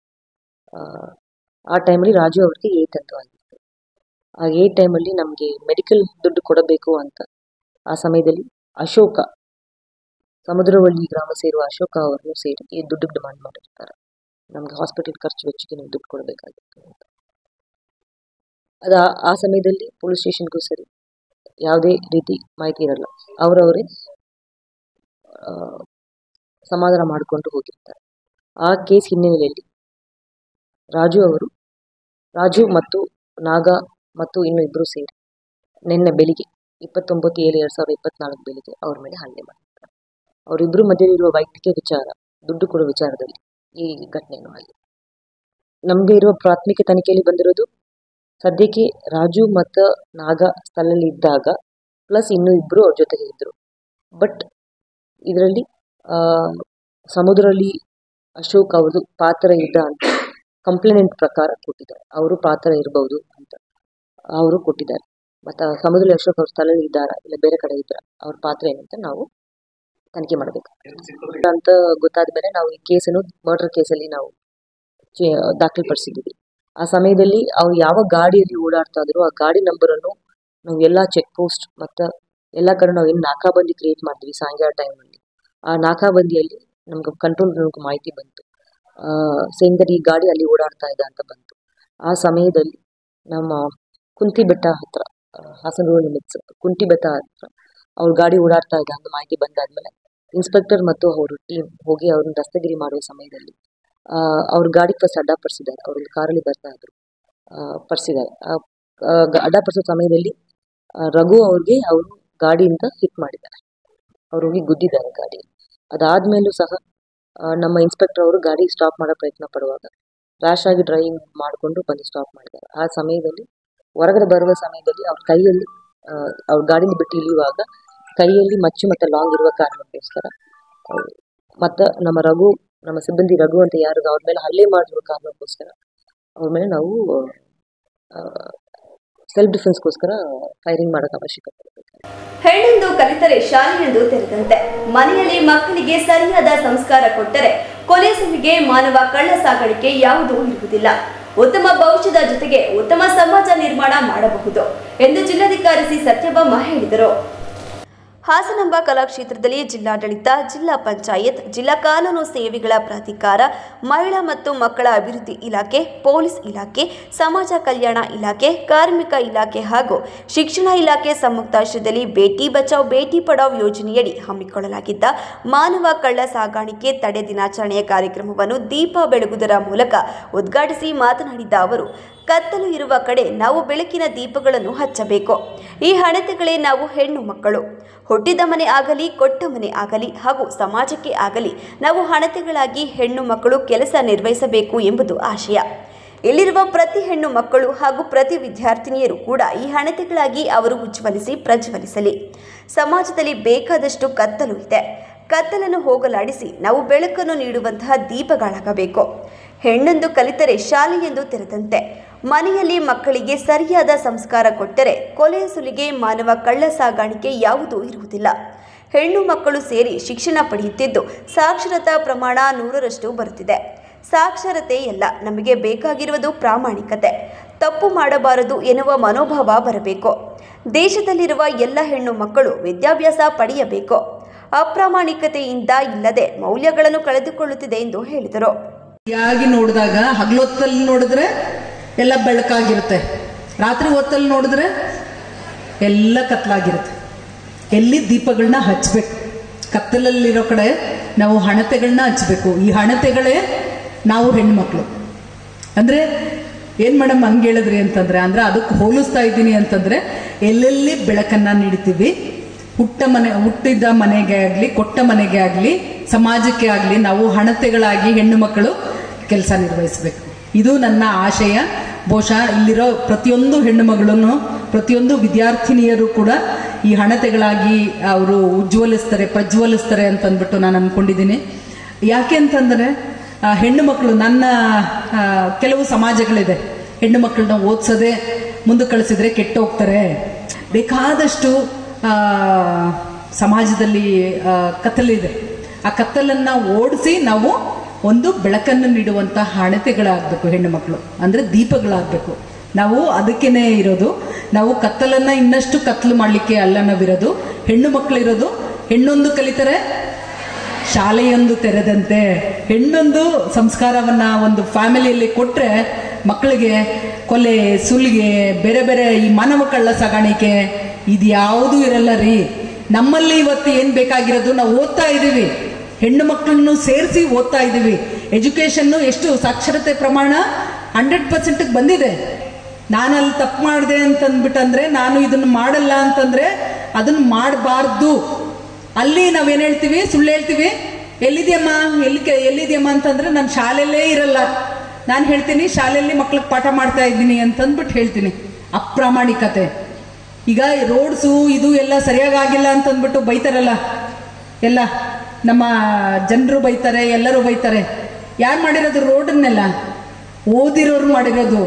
ಆ ಟೈಮಲ್ಲಿ ರಾಜು ಅವ್ರಿಗೆ ಏಟ್ ಆಗಿತ್ತು. ಆ ಏಟ್ ಟೈಮಲ್ಲಿ ನಮಗೆ ಮೆಡಿಕಲ್ ದುಡ್ಡು ಕೊಡಬೇಕು ಅಂತ ಆ ಸಮಯದಲ್ಲಿ ಅಶೋಕ ಸಮುದ್ರವಳ್ಳಿ ಗ್ರಾಮ ಸೇರುವ ಅಶೋಕ ಅವರನ್ನು ಸೇರಿ ಈ ದುಡ್ಡು ಡಿಮಾಂಡ್ ಮಾಡಿರ್ತಾರೆ. ನಮಗೆ ಹಾಸ್ಪಿಟಲ್ ಖರ್ಚು ವೆಚ್ಚಕ್ಕೆ ನೀವು ದುಡ್ಡು ಕೊಡಬೇಕಾಗಿತ್ತು ಅಂತ. ಆ ಸಮಯದಲ್ಲಿ ಪೊಲೀಸ್ ಸ್ಟೇಷನ್ಗೂ ಸರಿ ಯಾವುದೇ ರೀತಿ ಮಾಹಿತಿ ಇರಲ್ಲ. ಅವರವರೇ ಸಮಾಧಾನ ಮಾಡಿಕೊಂಡು ಹೋಗಿರ್ತಾರೆ. ಆ ಕೇಸ್ ಹಿನ್ನೆಲೆಯಲ್ಲಿ ರಾಜು ಮತ್ತು ನಾಗಾ ಮತ್ತು ಇನ್ನೂ ಇಬ್ಬರು ಸೇರಿ ನಿನ್ನೆ ಬೆಳಿಗ್ಗೆ 29/7/2024 ಬೆಳಿಗ್ಗೆ ಅವ್ರ ಮೇಲೆ ಹಲ್ಲೆ ಮಾಡಿರ್ತಾರೆ. ಅವರಿಬ್ಬರು ಮಧ್ಯೆ ವೈಯಕ್ತಿಕ ವಿಚಾರ, ದುಡ್ಡು ಕೊಡೋ ವಿಚಾರದಲ್ಲಿ ಈ ಘಟನೆಯನ್ನು ಆಗಿದೆ. ನಮಗೆ ಇರುವ ಪ್ರಾಥಮಿಕ ತನಿಖೆಯಲ್ಲಿ ಬಂದಿರೋದು ಸದ್ಯಕ್ಕೆ ರಾಜು ಮತ್ತು ನಾಗಾ ಸ್ಥಳದಲ್ಲಿ ಇದ್ದಾಗ ಪ್ಲಸ್ ಇನ್ನೂ ಇಬ್ಬರು ಅವ್ರ ಜೊತೆಗೆ ಇದ್ದರು. ಬಟ್ ಇದರಲ್ಲಿ ಸಮುದ್ರದಲ್ಲಿ ಅಶೋಕ್ ಅವ್ರದ್ದು ಪಾತ್ರ ಇದ್ದ ಅಂತ ಕಂಪ್ಲೇಂಟ್ ಪ್ರಕಾರ ಕೊಟ್ಟಿದ್ದಾರೆ. ಅವರು ಪಾತ್ರ ಇರಬಹುದು ಅಂತ ಅವರು ಕೊಟ್ಟಿದ್ದಾರೆ. ಮತ್ತು ಸಮುದ್ರದಲ್ಲಿ ಅಶೋಕ್ ಅವ್ರ ಸ್ಥಳದಲ್ಲಿ ಇದ್ದಾರಾ ಇಲ್ಲ ಬೇರೆ ಕಡೆ ಇದ್ದಾರಾ ಅವ್ರ ಪಾತ್ರ ಏನಂತ ನಾವು ತನಿಖೆ ಮಾಡಬೇಕು ಅಂತ ಗೊತ್ತಾದ ಮೇಲೆ ನಾವು ಈ ಕೇಸನ್ನು ಮರ್ಡರ್ ಕೇಸಲ್ಲಿ ನಾವು ದಾಖಲೆಪಡಿಸಿದ್ದೀವಿ. ಆ ಸಮಯದಲ್ಲಿ ಅವ್ರು ಯಾವ ಗಾಡಿಯಲ್ಲಿ ಓಡಾಡ್ತಾ ಇದ್ರು ಆ ಗಾಡಿ ನಂಬರನ್ನು ನಾವು ಎಲ್ಲ ಚೆಕ್ ಪೋಸ್ಟ್ ಮತ್ತು ಎಲ್ಲ ಕಡೆ ನಾವು ಏನು ನಾಕಾಬಂದಿ ಕ್ರಿಯೇಟ್ ಮಾಡ್ತೀವಿ ಸಾಯಂಕಾಲ ಟೈಮಲ್ಲಿ. ಆ ನಾಕಾಬಂದಿಯಲ್ಲಿ ನಮ್ಗೆ ಕಂಟ್ರೋಲ್ ರೂಮ್ಗೆ ಮಾಹಿತಿ ಬಂತು. ಸೇಂದರ್ ಈ ಗಾಡಿ ಅಲ್ಲಿ ಓಡಾಡ್ತಾ ಇದೆ ಅಂತ ಬಂತು. ಆ ಸಮಯದಲ್ಲಿ ನಮ್ಮ ಕುಂತಿ ಬೆಟ್ಟ ಹತ್ರ ಹಾಸನ ರೋಡ್ ಲಿಮಿಟ್ಸ್ ಕುಂಟಿ ಬೆಟ್ಟ ಹತ್ರ ಅವ್ರ ಗಾಡಿ ಓಡಾಡ್ತಾ ಇದೆ ಅಂತ ಮಾಹಿತಿ ಬಂದಾದ್ಮೇಲೆ ಇನ್ಸ್ಪೆಕ್ಟರ್ ಮತ್ತು ಅವರು ಟೀಮ್ ಹೋಗಿ ಅವ್ರನ್ನ ದಸ್ತಗಿರಿ ಮಾಡುವ ಸಮಯದಲ್ಲಿ ಅವ್ರ ಗಾಡಿ ಫಸ್ಟ್ ಅಡ್ಡಪಡಿಸಿದ್ದಾರೆ. ಅವ್ರೊಂದು ಕಾರಲ್ಲಿ ಬರ್ತಾ ಇದ್ರು, ಪಡಿಸಿದ್ದಾರೆ. ಅಡ್ಡಪಡಿಸೋ ಸಮಯದಲ್ಲಿ ರಘು ಅವ್ರಿಗೆ ಅವರು ಗಾಡಿಯಿಂದ ಹಿಟ್ ಮಾಡಿದ್ದಾರೆ. ಅವ್ರು ಹೋಗಿ ಗುದ್ದಿದ್ದಾರೆ ಗಾಡಿ. ಅದಾದ್ಮೇಲೂ ಸಹ ನಮ್ಮ ಇನ್ಸ್ಪೆಕ್ಟರ್ ಅವರು ಗಾಡಿ ಸ್ಟಾಪ್ ಮಾಡೋ ಪ್ರಯತ್ನ ಪಡುವಾಗ ರ್ಯಾಶ್ ಆಗಿ ಡ್ರೈವಿಂಗ್ ಮಾಡಿಕೊಂಡು ಬಂದು ಸ್ಟಾಪ್ ಮಾಡಿದ್ದಾರೆ. ಆ ಸಮಯದಲ್ಲಿ ಹೊರಗಡೆ ಬರುವ ಸಮಯದಲ್ಲಿ ಅವ್ರ ಕೈಯಲ್ಲಿ ಅವ್ರ ಗಾಡಿನ ಬಿಟ್ಟು ಇಳಿಯುವಾಗ ಕೈಯಲ್ಲಿ ಮಚ್ಚು ಮತ್ತು ಲಾಂಗ್ ಇರುವ ಕಾರಣಕ್ಕೋಸ್ಕರ ಮತ್ತು ನಮ್ಮ ಸಿಬ್ಬಂದಿ ರಘು ಅಂತ ಯಾರು ಅವ್ರ ಮೇಲೆ ಹಲ್ಲೆ ಮಾಡಿರೋ ಕಾರಣಕ್ಕೋಸ್ಕರ ಅವ್ರ ಮೇಲೆ ನಾವು ಸೆಲ್ಫ್ ಡಿಫೆನ್ಸ್ಗೋಸ್ಕರ ಫೈರಿಂಗ್ ಮಾಡೋಕೆ ಅವಶ್ಯಕತೆ ಇದೆ. ಹೆಣ್ಣೆಂದು ಕಲಿತರೆ ಶಾಲೆಯೆಂದು ತೆರೆದಂತೆ. ಮನೆಯಲ್ಲಿ ಮಕ್ಕಳಿಗೆ ಸರಿಯಾದ ಸಂಸ್ಕಾರ ಕೊಟ್ಟರೆ ಕೊಲೆಸಲಿಗೆ ಮಾನವ ಕಳ್ಳ ಸಾಗಾಣಿಕೆ ಯಾವುದೂ ಇರುವುದಿಲ್ಲ. ಉತ್ತಮ ಭವಿಷ್ಯದ ಜೊತೆಗೆ ಉತ್ತಮ ಸಮಾಜ ನಿರ್ಮಾಣ ಮಾಡಬಹುದು ಎಂದು ಜಿಲ್ಲಾಧಿಕಾರಿ ಸಿ ಸತ್ಯಭಾಮ ಹೇಳಿದರು. ಹಾಸನಾಂಬ ಕಲಾಕ್ಷೇತ್ರದಲ್ಲಿ ಜಿಲ್ಲಾಡಳಿತ, ಜಿಲ್ಲಾ ಪಂಚಾಯತ್, ಜಿಲ್ಲಾ ಕಾನೂನು ಸೇವೆಗಳ ಪ್ರಾಧಿಕಾರ, ಮಹಿಳಾ ಮತ್ತು ಮಕ್ಕಳ ಅಭಿವೃದ್ಧಿ ಇಲಾಖೆ, ಪೊಲೀಸ್ ಇಲಾಖೆ, ಸಮಾಜ ಕಲ್ಯಾಣ ಇಲಾಖೆ, ಕಾರ್ಮಿಕ ಇಲಾಖೆ ಹಾಗೂ ಶಿಕ್ಷಣ ಇಲಾಖೆ ಸಂಯುಕ್ತಾಶ್ರಯದಲ್ಲಿ ಬೇಟಿ ಬಚಾವ್ ಬೇಟಿ ಪಢಾವ್ ಯೋಜನೆಯಡಿ ಹಮ್ಮಿಕೊಳ್ಳಲಾಗಿದ್ದ ಮಾನವ ಕಳ್ಳ ಸಾಗಾಣಿಕೆ ತಡೆ ದಿನಾಚರಣೆಯ ಕಾರ್ಯಕ್ರಮವನ್ನು ದೀಪ ಬೆಳಗುವುದರ ಮೂಲಕ ಉದ್ಘಾಟಿಸಿ ಮಾತನಾಡಿದ ಅವರು, ಕತ್ತಲು ಇರುವ ಕಡೆ ನಾವು ಬೆಳಕಿನ ದೀಪಗಳನ್ನು ಹಚ್ಚಬೇಕು. ಈ ಹಣತೆಗಳೇ ನಾವು ಹೆಣ್ಣು ಮಕ್ಕಳು. ಹುಟ್ಟಿದ ಮನೆ ಆಗಲಿ, ಕೊಟ್ಟ ಮನೆ ಆಗಲಿ ಹಾಗೂ ಸಮಾಜಕ್ಕೆ ಆಗಲಿ ನಾವು ಹಣತೆಗಳಾಗಿ ಹೆಣ್ಣು ಮಕ್ಕಳು ಕೆಲಸ ನಿರ್ವಹಿಸಬೇಕು ಎಂಬುದು ಆಶಯ. ಇಲ್ಲಿರುವ ಪ್ರತಿ ಹೆಣ್ಣು ಮಕ್ಕಳು ಹಾಗೂ ಪ್ರತಿ ವಿದ್ಯಾರ್ಥಿನಿಯರು ಕೂಡ ಈ ಹಣತೆಗಳಾಗಿ ಅವರು ಉಜ್ವಲಿಸಿ ಪ್ರಜ್ವಲಿಸಲಿ. ಸಮಾಜದಲ್ಲಿ ಬೇಕಾದಷ್ಟು ಕತ್ತಲು ಇದೆ. ಕತ್ತಲನ್ನು ಹೋಗಲಾಡಿಸಿ ನಾವು ಬೆಳಕನ್ನು ನೀಡುವಂತಹ ದೀಪಗಳಾಗಬೇಕು. ಹೆಣ್ಣೆಂದು ಕಲಿತರೆ ಶಾಲೆಯೆಂದು ತೆರೆದಂತೆ. ಮನೆಯಲ್ಲಿ ಮಕ್ಕಳಿಗೆ ಸರಿಯಾದ ಸಂಸ್ಕಾರ ಕೊಟ್ಟರೆ ಕೊಲೆಯ ಸುಲಿಗೆ, ಮಾನವ ಕಳ್ಳ ಸಾಗಾಣಿಕೆ ಯಾವುದೂ ಇರುವುದಿಲ್ಲ. ಹೆಣ್ಣು ಮಕ್ಕಳು ಸೇರಿ ಶಿಕ್ಷಣ ಪಡೆಯುತ್ತಿದ್ದು ಸಾಕ್ಷರತಾ ಪ್ರಮಾಣ 100ರಷ್ಟು ಬರುತ್ತಿದೆ. ಸಾಕ್ಷರತೆ ಎಲ್ಲ, ನಮಗೆ ಬೇಕಾಗಿರುವುದು ಪ್ರಾಮಾಣಿಕತೆ. ತಪ್ಪು ಮಾಡಬಾರದು ಎನ್ನುವ ಮನೋಭಾವ ಬರಬೇಕು. ದೇಶದಲ್ಲಿರುವ ಎಲ್ಲ ಹೆಣ್ಣು ಮಕ್ಕಳು ವಿದ್ಯಾಭ್ಯಾಸ ಪಡೆಯಬೇಕು. ಅಪ್ರಾಮಾಣಿಕತೆಯಿಂದ ಇಲ್ಲದೆ ಮೌಲ್ಯಗಳನ್ನು ಕಳೆದುಕೊಳ್ಳುತ್ತಿದೆ ಎಂದು ಹೇಳಿದರು. ನೋಡಿದಾಗ ಹಗಲೊತ್ತಲ್ಲಿ ನೋಡಿದ್ರೆ ಎಲ್ಲ ಬೆಳಕಾಗಿರುತ್ತೆ, ರಾತ್ರಿ ಹೊತ್ತಲ್ಲಿ ನೋಡಿದ್ರೆ ಎಲ್ಲ ಕತ್ಲಾಗಿರುತ್ತೆ. ಎಲ್ಲಿ ದೀಪಗಳನ್ನ ಹಚ್ಚಬೇಕು. ಕತ್ತಲಲ್ಲಿರೋ ಕಡೆ ನಾವು ಹಣತೆಗಳನ್ನ ಹಚ್ಚಬೇಕು. ಈ ಹಣತೆಗಳೇ ನಾವು ಹೆಣ್ಮಕ್ಳು. ಅಂದರೆ ಏನು ಮೇಡಮ್ ಹಂಗೆ ಹೇಳಿದ್ರಿ ಅಂತಂದರೆ, ಅಂದರೆ ಅದಕ್ಕೆ ಹೋಲಿಸ್ತಾ ಇದ್ದೀನಿ ಅಂತಂದರೆ, ಎಲ್ಲೆಲ್ಲಿ ಬೆಳಕನ್ನು ನೀಡ್ತೀವಿ, ಹುಟ್ಟಿದ ಮನೆಗೆ ಆಗಲಿ, ಕೊಟ್ಟ ಮನೆಗೆ ಆಗಲಿ, ಸಮಾಜಕ್ಕೆ ಆಗಲಿ ನಾವು ಹಣತೆಗಳಾಗಿ ಹೆಣ್ಣು ಮಕ್ಕಳು ಕೆಲಸ ನಿರ್ವಹಿಸಬೇಕು. ಇದು ನನ್ನ ಆಶಯ. ಬಹುಶಃ ಇಲ್ಲಿರೋ ಪ್ರತಿಯೊಂದು ಹೆಣ್ಣು ಮಗಳನ್ನು, ಪ್ರತಿಯೊಂದು ವಿದ್ಯಾರ್ಥಿನಿಯರು ಕೂಡ ಈ ಹಣತೆಗಳಾಗಿ ಅವರು ಉಜ್ವಲಿಸ್ತಾರೆ, ಪ್ರಜ್ವಲಿಸ್ತಾರೆ ಅಂತಂದ್ಬಿಟ್ಟು ನಾನು ಅಂದ್ಕೊಂಡಿದ್ದೀನಿ. ಯಾಕೆ ಅಂತಂದರೆ ಹೆಣ್ಣು ಮಕ್ಕಳು, ನನ್ನ ಕೆಲವು ಸಮಾಜಗಳಿದೆ, ಹೆಣ್ಣು ಮಕ್ಕಳನ್ನ ಓದಿಸೋದೆ ಮುಂದೆ ಕಳಿಸಿದ್ರೆ ಕೆಟ್ಟು ಹೋಗ್ತಾರೆ. ಬೇಕಾದಷ್ಟು ಸಮಾಜದಲ್ಲಿ ಕತ್ತಲಿದೆ. ಆ ಕತ್ತಲನ್ನು ಓಡಿಸಿ ನಾವು ಒಂದು ಬೆಳಕನ್ನು ನೀಡುವಂಥ ಹಣತೆಗಳಾಗಬೇಕು ಹೆಣ್ಣು ಮಕ್ಕಳು, ಅಂದರೆ ದೀಪಗಳಾಗಬೇಕು. ನಾವು ಅದಕ್ಕೇನೆ ಇರೋದು. ನಾವು ಕತ್ತಲನ್ನು ಇನ್ನಷ್ಟು ಕತ್ತಲು ಮಾಡಲಿಕ್ಕೆ ಅಲ್ಲ ನಾವಿರೋದು. ಹೆಣ್ಣು ಮಕ್ಕಳಿರೋದು. ಹೆಣ್ಣೊಂದು ಕಲಿತರೆ ಶಾಲೆಯೊಂದು ತೆರೆದಂತೆ. ಹೆಣ್ಣೊಂದು ಸಂಸ್ಕಾರವನ್ನ ಒಂದು ಫ್ಯಾಮಿಲಿಯಲ್ಲಿ ಕೊಟ್ಟರೆ ಮಕ್ಕಳಿಗೆ ಕೊಲೆ, ಸುಲಿಗೆ, ಬೇರೆ ಬೇರೆ ಈ ಮಾನವ ಕಳ್ಳ ಸಾಗಾಣಿಕೆ ಇದ್ಯಾವುದೂ ಇರಲ್ಲ ರೀ. ನಮ್ಮಲ್ಲಿ ಇವತ್ತು ಏನು ಬೇಕಾಗಿರೋದು, ನಾವು ಓದ್ತಾ ಇದ್ದೀವಿ, ಹೆಣ್ಣು ಮಕ್ಕಳನ್ನು ಸೇರಿಸಿ ಓದ್ತಾ ಇದ್ದೀವಿ. ಎಜುಕೇಷನ್ನು ಎಷ್ಟು ಸಾಕ್ಷರತೆ ಪ್ರಮಾಣ 100% ಬಂದಿದೆ. ನಾನಲ್ಲಿ ತಪ್ಪು ಮಾಡಿದೆ ಅಂತಂದ್ಬಿಟ್ಟಂದ್ರೆ, ನಾನು ಇದನ್ನು ಮಾಡಲ್ಲ ಅಂತಂದ್ರೆ ಅದನ್ನು ಮಾಡಬಾರ್ದು. ಅಲ್ಲಿ ನಾವೇನು ಹೇಳ್ತೀವಿ, ಸುಳ್ಳು ಹೇಳ್ತೀವಿ. ಎಲ್ಲಿದೆಯಮ್ಮ ಅಂತಂದ್ರೆ ನಾನು ಶಾಲೆಯಲ್ಲೇ ಇರಲ್ಲ. ನಾನು ಹೇಳ್ತೀನಿ ಶಾಲೆಯಲ್ಲಿ ಮಕ್ಳಿಗೆ ಪಾಠ ಮಾಡ್ತಾ ಇದ್ದೀನಿ ಅಂತಂದ್ಬಿಟ್ಟು ಹೇಳ್ತೀನಿ. ಅಪ್ರಾಮಾಣಿಕತೆ. ಈಗ ರೋಡ್ಸು ಇದು ಎಲ್ಲ ಸರಿಯಾಗಿಲ್ಲ ಅಂತಂದ್ಬಿಟ್ಟು ಬೈತಾರಲ್ಲ, ಎಲ್ಲ ನಮ್ಮ ಜನರು ಬೈತಾರೆ, ಎಲ್ಲರೂ ಬೈತಾರೆ. ಯಾರು ಮಾಡಿರೋದು ರೋಡನ್ನೆಲ್ಲ? ಓದಿರೋರು ಮಾಡಿರೋದು.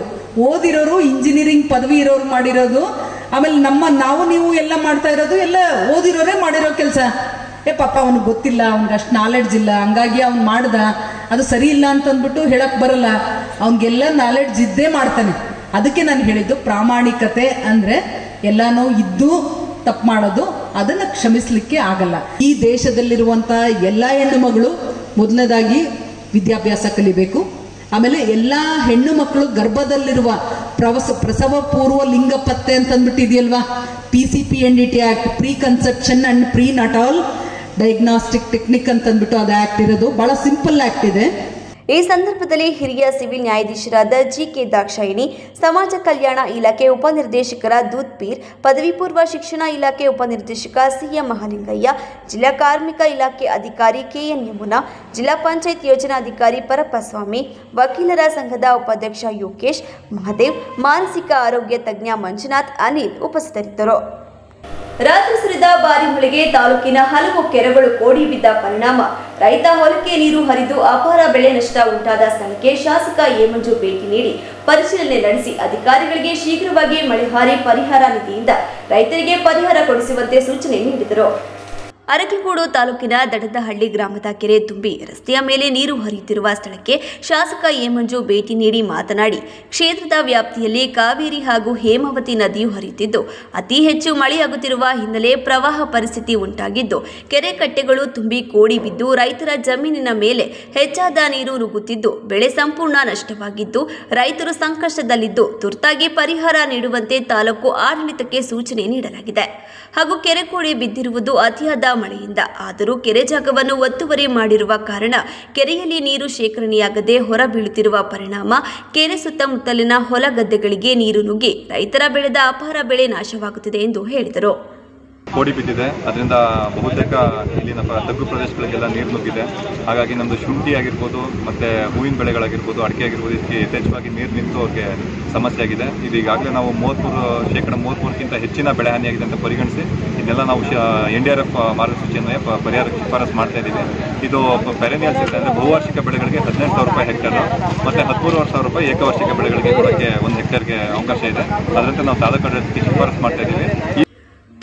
ಓದಿರೋರು, ಇಂಜಿನಿಯರಿಂಗ್ ಪದವಿ ಇರೋರು ಮಾಡಿರೋದು. ಆಮೇಲೆ ನಾವು ನೀವು ಎಲ್ಲ ಮಾಡ್ತಾ ಇರೋದು ಎಲ್ಲ ಓದಿರೋರೇ ಮಾಡಿರೋ ಕೆಲಸ. ಪಾಪ ಅವನಿಗೆ ಗೊತ್ತಿಲ್ಲ, ಅವ್ನಿಗೆ ಅಷ್ಟು ನಾಲೆಡ್ಜ್ ಇಲ್ಲ, ಹಂಗಾಗಿ ಅವ್ನು ಮಾಡ್ದ, ಅದು ಸರಿ ಇಲ್ಲ ಅಂತಂದ್ಬಿಟ್ಟು ಹೇಳಕ್ ಬರಲ್ಲ. ಅವನಿಗೆಲ್ಲ ನಾಲೆಡ್ಜ್ ಇದ್ದೇ ಮಾಡ್ತಾನೆ. ಅದಕ್ಕೆ ನಾನು ಹೇಳಿದ್ದು ಪ್ರಾಮಾಣಿಕತೆ ಅಂದ್ರೆ ಎಲ್ಲಾನು ಇದ್ದು ತಪ್ಪು ಮಾಡೋದು, ಅದನ್ನು ಕ್ಷಮಿಸ್ಲಿಕ್ಕೆ ಆಗಲ್ಲ. ಈ ದೇಶದಲ್ಲಿರುವಂತ ಎಲ್ಲ ಹೆಣ್ಣು ಮಗಳು ಮೊದಲನೇದಾಗಿ ವಿದ್ಯಾಭ್ಯಾಸ ಕಲಿಬೇಕು. ಆಮೇಲೆ ಎಲ್ಲ ಹೆಣ್ಣು ಮಕ್ಕಳು ಗರ್ಭದಲ್ಲಿರುವ ಪ್ರಸವ ಪೂರ್ವ ಲಿಂಗ ಪತ್ತೆ ಅಂತಂದ್ಬಿಟ್ಟು ಇದೆಯಲ್ವಾ, PCPNDT act, pre conception and pre natal diagnostic technique ಅಂತಂದ್ಬಿಟ್ಟು ಅದು ಆಕ್ಟ್ ಇರೋದು. ಬಹಳ ಸಿಂಪಲ್ ಆಕ್ಟ್ ಇದೆ. ಈ ಸಂದರ್ಭದಲ್ಲಿ ಹಿರಿಯ ಸಿವಿಲ್ ನ್ಯಾಯಾಧೀಶರಾದ GK ದಾಕ್ಷಾಯಿಣಿ, ಸಮಾಜ ಕಲ್ಯಾಣ ಇಲಾಖೆ ಉಪನಿರ್ದೇಶಕರ ದೂದ್ ಪೀರ್, ಪದವಿ ಪೂರ್ವ ಶಿಕ್ಷಣ ಇಲಾಖೆ ಉಪನಿರ್ದೇಶಕ CM ಮಹಾಲಿಂಗಯ್ಯ, ಜಿಲ್ಲಾ ಕಾರ್ಮಿಕ ಇಲಾಖೆ ಅಧಿಕಾರಿ KN ಯಮುನಾ, ಜಿಲ್ಲಾ ಪಂಚಾಯತ್ ಯೋಜನಾಧಿಕಾರಿ ಪರಪ್ಪಸ್ವಾಮಿ, ವಕೀಲರ ಸಂಘದ ಉಪಾಧ್ಯಕ್ಷ ಯೋಗೇಶ್, ಮಹದೇವ್, ಮಾನಸಿಕ ಆರೋಗ್ಯ ತಜ್ಞ ಮಂಜುನಾಥ್, ಅನಿಲ್ ಉಪಸ್ಥಿತರಿದ್ದರು. ರಾತ್ರಿ ಸುರಿದ ಭಾರಿ ಮಳೆಗೆ ತಾಲೂಕಿನ ಹಲವು ಕೆರೆಗಳು ಕೋಡಿ ಬಿದ್ದ ಪರಿಣಾಮ ರೈತ ಹೊಲಕ್ಕೆ ನೀರು ಹರಿದು ಅಪಾರ ಬೆಳೆ ನಷ್ಟ ಉಂಟಾದ ಸ್ಥಳಕ್ಕೆ ಶಾಸಕ ಎ ಮಂಜು ಭೇಟಿ ನೀಡಿ ಪರಿಶೀಲನೆ ನಡೆಸಿ ಅಧಿಕಾರಿಗಳಿಗೆ ಶೀಘ್ರವಾಗಿ ಮಳೆಹಾರಿ ಪರಿಹಾರ ನಿಧಿಯಿಂದ ರೈತರಿಗೆ ಪರಿಹಾರ ಕೊಡಿಸುವಂತೆ ಸೂಚನೆ ನೀಡಿದರು. ಅರಕಲಗೂಡು ತಾಲೂಕಿನ ದಡದಹಳ್ಳಿ ಗ್ರಾಮದ ಕೆರೆ ತುಂಬಿ ರಸ್ತೆಯ ಮೇಲೆ ನೀರು ಹರಿಯುತ್ತಿರುವ ಸ್ಥಳಕ್ಕೆ ಶಾಸಕ ಎ ಮಂಜು ಭೇಟಿ ನೀಡಿ ಮಾತನಾಡಿ, ಕ್ಷೇತ್ರದ ವ್ಯಾಪ್ತಿಯಲ್ಲಿ ಕಾವೇರಿ ಹಾಗೂ ಹೇಮಾವತಿ ನದಿಯು ಹರಿಯುತ್ತಿದ್ದು ಅತಿ ಹೆಚ್ಚು ಮಳೆಯಾಗುತ್ತಿರುವ ಹಿನ್ನೆಲೆ ಪ್ರವಾಹ ಪರಿಸ್ಥಿತಿ ಉಂಟಾಗಿದ್ದು ಕೆರೆ ಕಟ್ಟೆಗಳು ತುಂಬಿ ಕೋಡಿ ಬಿದ್ದು ರೈತರ ಜಮೀನಿನ ಮೇಲೆ ಹೆಚ್ಚಾದ ನೀರು ನುಗ್ಗುತ್ತಿದ್ದು ಬೆಳೆ ಸಂಪೂರ್ಣ ನಷ್ಟವಾಗಿದ್ದು ರೈತರು ಸಂಕಷ್ಟದಲ್ಲಿದ್ದು ತುರ್ತಾಗಿ ಪರಿಹಾರ ನೀಡುವಂತೆ ತಾಲೂಕು ಆಡಳಿತಕ್ಕೆ ಸೂಚನೆ ನೀಡಲಾಗಿದೆ. ಹಾಗೂ ಕೆರೆ ಕೋಡಿ ಬಿದ್ದಿರುವುದು ಅತಿಯಾದ ಮಳೆಯಿಂದ ಆದರೂ ಕೆರೆ ಜಾಗವನ್ನು ಒತ್ತುವರಿ ಮಾಡಿರುವ ಕಾರಣ ಕೆರೆಯಲ್ಲಿ ನೀರು ಶೇಖರಣೆಯಾಗದೆ ಹೊರ ಬೀಳುತ್ತಿರುವ ಪರಿಣಾಮ ಕೆರೆ ಸುತ್ತಮುತ್ತಲಿನ ಹೊಲ ಗದ್ದೆಗಳಿಗೆ ನೀರು ನುಗ್ಗಿ ರೈತರ ಬೆಳೆದ ಅಪಾರ ಬೆಳೆ ನಾಶವಾಗುತ್ತಿದೆ ಎಂದು ಹೇಳಿದರು. ಕೋಡಿ ಬಿದ್ದಿದೆ, ಅದರಿಂದ ಬಹುತೇಕ ಇಲ್ಲಿನ ತಗ್ಗು ಪ್ರದೇಶಗಳಿಗೆಲ್ಲ ನೀರು ನುಗ್ಗಿದೆ. ಹಾಗಾಗಿ ನಮ್ಮದು ಶುಂಠಿ ಆಗಿರ್ಬೋದು ಮತ್ತು ಹೂವಿನ ಬೆಳೆಗಳಾಗಿರ್ಬೋದು, ಅಡಿಕೆ ಆಗಿರ್ಬೋದು, ಇದಕ್ಕೆ ಯಥೇಚ್ಛವಾಗಿ ನೀರು ನಿಂತು ಅವ್ರಿಗೆ ಸಮಸ್ಯೆ ಆಗಿದೆ. ಇದು ಈಗಾಗಲೇ ನಾವು 33% ಹೆಚ್ಚಿನ ಬೆಳೆ ಹಾನಿಯಾಗಿದೆ ಅಂತ ಪರಿಗಣಿಸಿ ಇದೆಲ್ಲ ನಾವು NDRF ಮಾರ್ಗಸೂಚಿಯನ್ನೇ ಪರಿಹಾರ ಶಿಫಾರಸು ಮಾಡ್ತಾ ಇದ್ದೀವಿ. ಇದು ಪೆರೆನಿಯಲ್ಸ್ ಇದೆ, ಅಂದರೆ ಬಹುವಾರ್ಷಿಕ ಬೆಳೆಗಳಿಗೆ 18,000 ರೂಪಾಯಿ ಹೆಕ್ಟರ್ ಮತ್ತು 13,000 ರೂಪಾಯಿ ಏಕವಾರ್ಷಿಕ ಬೆಳೆಗಳಿಗೆ ಕೊಡೋಕ್ಕೆ 1 ಹೆಕ್ಟರ್ಗೆ ಅವಕಾಶ ಇದೆ. ಅದರಂತೆ ನಾವು ತಾಲೂಕು ಆಡಳಿತಕ್ಕೆ ಶಿಫಾರಸು ಮಾಡ್ತಾ ಇದ್ದೀವಿ.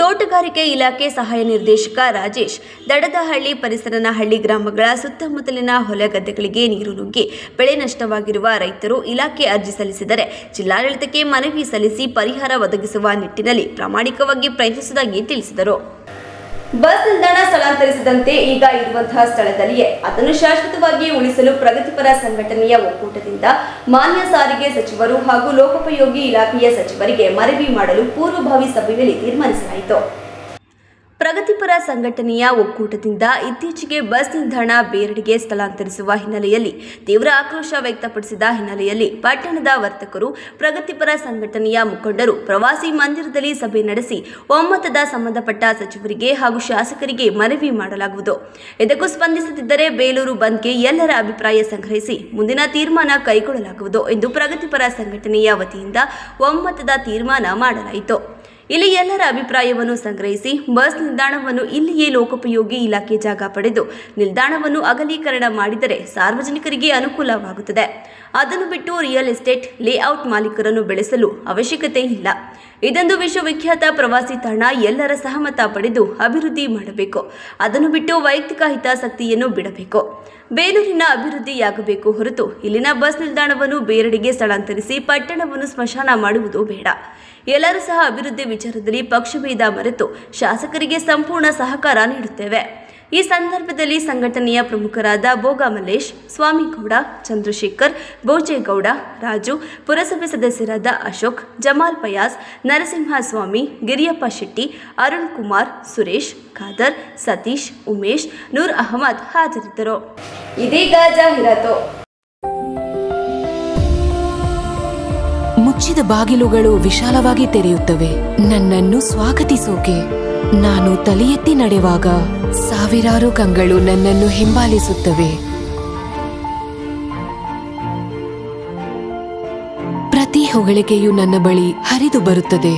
ತೋಟಗಾರಿಕೆ ಇಲಾಖೆ ಸಹಾಯ ನಿರ್ದೇಶಕ ರಾಜೇಶ್ ದಡದಹಳ್ಳಿ ಪರಿಸರನ ಹಳ್ಳಿ ಗ್ರಾಮಗಳ ಸುತ್ತಮುತ್ತಲಿನ ಹೊಲಗದ್ದೆಗಳಿಗೆ ನೀರು ನುಗ್ಗಿ ಬೆಳೆ ನಷ್ಟವಾಗಿರುವ ರೈತರು ಇಲಾಖೆ ಅರ್ಜಿ ಸಲ್ಲಿಸಿದರೆ ಜಿಲ್ಲಾಡಳಿತಕ್ಕೆ ಮನವಿ ಸಲ್ಲಿಸಿ ಪರಿಹಾರ ಒದಗಿಸುವ ನಿಟ್ಟಿನಲ್ಲಿ ಪ್ರಾಮಾಣಿಕವಾಗಿ ಪ್ರಯತ್ನಿಸುವುದಾಗಿ ತಿಳಿಸಿದರು. ಬಸ್ ನಿಲ್ದಾಣ ಸ್ಥಳಾಂತರಿಸದಂತೆ ಈಗ ಇರುವಂತಹ ಸ್ಥಳದಲ್ಲಿಯೇ ಅದನ್ನು ಶಾಶ್ವತವಾಗಿ ಉಳಿಸಲು ಪ್ರಗತಿಪರ ಸಂಘಟನೆಯ ಒಕ್ಕೂಟದಿಂದ ಮಾನ್ಯ ಸಾರಿಗೆ ಸಚಿವರು ಹಾಗೂ ಲೋಕೋಪಯೋಗಿ ಇಲಾಖೆಯ ಸಚಿವರಿಗೆ ಮನವಿ ಮಾಡಲು ಪೂರ್ವಭಾವಿ ಸಭೆಯಲ್ಲಿ ತೀರ್ಮಾನಿಸಲಾಯಿತು. ಪ್ರಗತಿಪರ ಸಂಘಟನೆಯ ಒಕ್ಕೂಟದಿಂದ ಇತ್ತೀಚೆಗೆ ಬಸ್ ನಿಲ್ದಾಣ ಬೇರೆಡೆಗೆ ಸ್ಥಳಾಂತರಿಸುವ ಹಿನ್ನೆಲೆಯಲ್ಲಿ ತೀವ್ರ ಆಕ್ರೋಶ ವ್ಯಕ್ತಪಡಿಸಿದ ಹಿನ್ನೆಲೆಯಲ್ಲಿ ಪಟ್ಟಣದ ವರ್ತಕರು, ಪ್ರಗತಿಪರ ಸಂಘಟನೆಯ ಮುಖಂಡರು ಪ್ರವಾಸಿ ಮಂದಿರದಲ್ಲಿ ಸಭೆ ನಡೆಸಿ ಒಮ್ಮತದ ಸಂಬಂಧಪಟ್ಟ ಸಚಿವರಿಗೆ ಹಾಗೂ ಶಾಸಕರಿಗೆ ಮನವಿ ಮಾಡಲಾಗುವುದು. ಇದಕ್ಕೂ ಸ್ಪಂದಿಸದಿದ್ದರೆ ಬೇಲೂರು ಬಂದ್ಗೆ ಎಲ್ಲರ ಅಭಿಪ್ರಾಯ ಸಂಗ್ರಹಿಸಿ ಮುಂದಿನ ತೀರ್ಮಾನ ಕೈಗೊಳ್ಳಲಾಗುವುದು ಎಂದು ಪ್ರಗತಿಪರ ಸಂಘಟನೆಯ ವತಿಯಿಂದ ಒಮ್ಮತದ ತೀರ್ಮಾನ ಮಾಡಲಾಯಿತು. ಇಲ್ಲಿ ಎಲ್ಲರ ಅಭಿಪ್ರಾಯವನ್ನು ಸಂಗ್ರಹಿಸಿ ಬಸ್ ನಿಲ್ದಾಣವನ್ನು ಇಲ್ಲಿಯೇ ಲೋಕೋಪಯೋಗಿ ಇಲಾಖೆ ಜಾಗ ಪಡೆದು ನಿಲ್ದಾಣವನ್ನು ಅಗಲೀಕರಣ ಮಾಡಿದರೆ ಸಾರ್ವಜನಿಕರಿಗೆ ಅನುಕೂಲವಾಗುತ್ತದೆ. ಅದನ್ನು ಬಿಟ್ಟು ರಿಯಲ್ ಎಸ್ಟೇಟ್ ಲೇಔಟ್ ಮಾಲೀಕರನ್ನು ಬೆಳೆಸಲು ಅವಶ್ಯಕತೆ ಇಲ್ಲ. ಇದೊಂದು ವಿಶ್ವವಿಖ್ಯಾತ ಪ್ರವಾಸಿ ತಾಣ, ಎಲ್ಲರ ಸಹಮತ ಪಡೆದು ಅಭಿವೃದ್ಧಿ ಮಾಡಬೇಕು. ಅದನ್ನು ಬಿಟ್ಟು ವೈಯಕ್ತಿಕ ಹಿತಾಸಕ್ತಿಯನ್ನು ಬಿಡಬೇಕು. ಬೇಲೂರಿನ ಅಭಿವೃದ್ಧಿಯಾಗಬೇಕು ಹೊರತು ಇಲ್ಲಿನ ಬಸ್ ನಿಲ್ದಾಣವನ್ನು ಬೇರೆಡೆಗೆ ಸ್ಥಳಾಂತರಿಸಿ ಪಟ್ಟಣವನ್ನು ಸ್ಮಶಾನ ಮಾಡುವುದು ಬೇಡ. ಎಲ್ಲರೂ ಸಹ ಅಭಿವೃದ್ಧಿ ವಿಚಾರದಲ್ಲಿ ಪಕ್ಷಭೇದ ಮರೆತು ಶಾಸಕರಿಗೆ ಸಂಪೂರ್ಣ ಸಹಕಾರ ನೀಡುತ್ತೇವೆ. ಈ ಸಂದರ್ಭದಲ್ಲಿ ಸಂಘಟನೆಯ ಪ್ರಮುಖರಾದ ಬೋಗ ಮಲ್ಲೇಶ್, ಸ್ವಾಮಿಗೌಡ, ಚಂದ್ರಶೇಖರ್, ಬೋಜೇಗೌಡ, ರಾಜು, ಪುರಸಭೆ ಸದಸ್ಯರಾದ ಅಶೋಕ್, ಜಮಾಲ್ ಪಯಾಸ್, ನರಸಿಂಹಸ್ವಾಮಿ, ಗಿರಿಯಪ್ಪ ಶೆಟ್ಟಿ, ಅರುಣ್ ಕುಮಾರ್, ಸುರೇಶ್, ಖಾದರ್, ಸತೀಶ್, ಉಮೇಶ್, ನೂರ್ ಅಹಮದ್ ಹಾಜರಿದ್ದರು. ಇದೀಗ ಜಾಹೀರಾತು. ಮುಚ್ಚಿದ ಬಾಗಿಲುಗಳು ವಿಶಾಲವಾಗಿ ತೆರೆಯುತ್ತವೆ. ನನ್ನನ್ನು ಸ್ವಾಗತಿಸೋಕೆ ನಾನು ತಲೆ ಎತ್ತಿ ನಡೆವಾಗ ಸಾವಿರಾರು ಕಂಗಳು ನನ್ನನ್ನು ಹಿಂಬಾಲಿಸುತ್ತವೆ. ಪ್ರತಿ ಹೊಗಳಿಕೆಯು ನನ್ನ ಬಳಿ ಹರಿದು ಬರುತ್ತದೆ.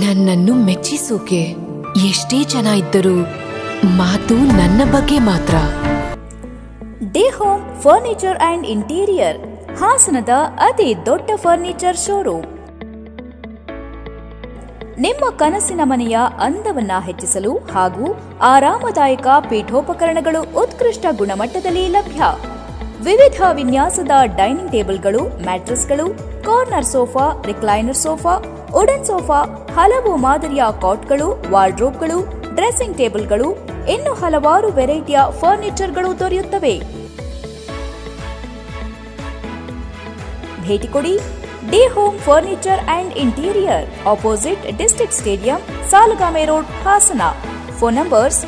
ನನ್ನನ್ನು ಮೆಚ್ಚಿಸೋಕೆ ಎಷ್ಟೇ ಜನ ಇದ್ದರೂ ಮಾತು ನನ್ನ ಬಗ್ಗೆ ಮಾತ್ರ. D home furniture and interior, ಹಾಸನದ ಅತಿ ದೊಡ್ಡ ಫರ್ನಿಚರ್ ಶೋರೂಮ್. ನಿಮ್ಮ ಕನಸಿನ ಮನೆಯ ಅಂದವನ್ನ ಹೆಚ್ಚಿಸಲು ಹಾಗೂ ಆರಾಮದಾಯಕ ಪೀಠೋಪಕರಣಗಳು ಉತ್ಕೃಷ್ಟ ಗುಣಮಟ್ಟದಲ್ಲಿ ಲಭ್ಯ. ವಿವಿಧ ವಿನ್ಯಾಸದ ಡೈನಿಂಗ್ ಟೇಬಲ್ಗಳು, ಮ್ಯಾಟ್ರೆಸ್ಗಳು, corner sofa, recliner sofa, wooden sofa, ಹಲವು ಮಾದರಿಯ ಕಾಟ್ಗಳು, ವಾರ್ಡ್ರೋಬ್ಗಳು, ಡ್ರೆಸ್ಸಿಂಗ್ ಟೇಬಲ್ಗಳು, ಇನ್ನು ಹಲವಾರು ವೆರೈಟಿಯ ಫರ್ನಿಚರ್ಗಳು ದೊರೆಯುತ್ತವೆ. ಭೇಟಿ ಕೊಡಿ. D home furniture and interior, opposite district stadium, Salagame road, Hassan. Phone numbers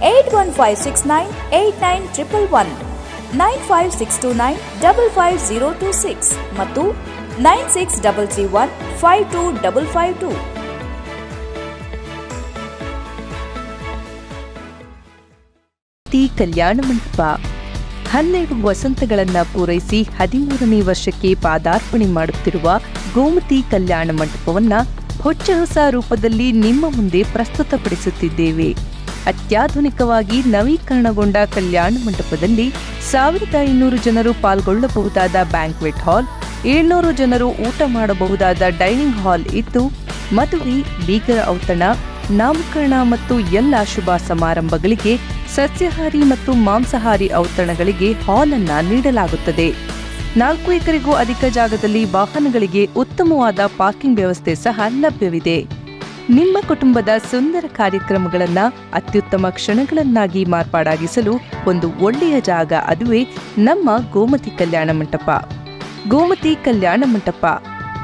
8156989111, 9562955026 ಮತ್ತು 9633152552. ಕಲ್ಯಾಣ ಮಂಟಪ 12 ವಸಂತಗಳನ್ನು ಪೂರೈಸಿ 13ನೇ ವರ್ಷಕ್ಕೆ ಪಾದಾರ್ಪಣೆ ಮಾಡುತ್ತಿರುವ ಗೋಮತಿ ಕಲ್ಯಾಣ ಮಂಟಪವನ್ನು ಹೊಚ್ಚ ಹೊಸ ರೂಪದಲ್ಲಿ ನಿಮ್ಮ ಮುಂದೆ ಪ್ರಸ್ತುತಪಡಿಸುತ್ತಿದ್ದೇವೆ. ಅತ್ಯಾಧುನಿಕವಾಗಿ ನವೀಕರಣಗೊಂಡ ಕಲ್ಯಾಣ ಮಂಟಪದಲ್ಲಿ 1500 ಜನರು ಪಾಲ್ಗೊಳ್ಳಬಹುದಾದ ಬ್ಯಾಂಕ್ವೆಟ್ ಹಾಲ್, 700 ಜನರು ಊಟ ಮಾಡಬಹುದಾದ ಡೈನಿಂಗ್ ಹಾಲ್ ಇದ್ದು, ಮದುವೆ, ಬೀಗರ ಔತಣ, ನಾಮಕರಣ ಮತ್ತು ಎಲ್ಲ ಶುಭ ಸಮಾರಂಭಗಳಿಗೆ, ಸಸ್ಯಾಹಾರಿ ಮತ್ತು ಮಾಂಸಾಹಾರಿ ಔತಣಗಳಿಗೆ ಹಾಲ್ ಅನ್ನು ನೀಡಲಾಗುತ್ತದೆ. 4 ಎಕರೆಗೂ ಅಧಿಕ ಜಾಗದಲ್ಲಿ ವಾಹನಗಳಿಗೆ ಉತ್ತಮವಾದ ಪಾರ್ಕಿಂಗ್ ವ್ಯವಸ್ಥೆ ಸಹ ಲಭ್ಯವಿದೆ. ನಿಮ್ಮ ಕುಟುಂಬದ ಸುಂದರ ಕಾರ್ಯಕ್ರಮಗಳನ್ನು ಅತ್ಯುತ್ತಮ ಕ್ಷಣಗಳನ್ನಾಗಿ ಮಾರ್ಪಾಡಾಗಿಸಲು ಒಂದು ಒಳ್ಳೆಯ ಜಾಗ, ಅದುವೇ ನಮ್ಮ ಗೋಮತಿ ಕಲ್ಯಾಣ ಮಂಟಪ. ಗೋಮತಿ ಕಲ್ಯಾಣ ಮಂಟಪ,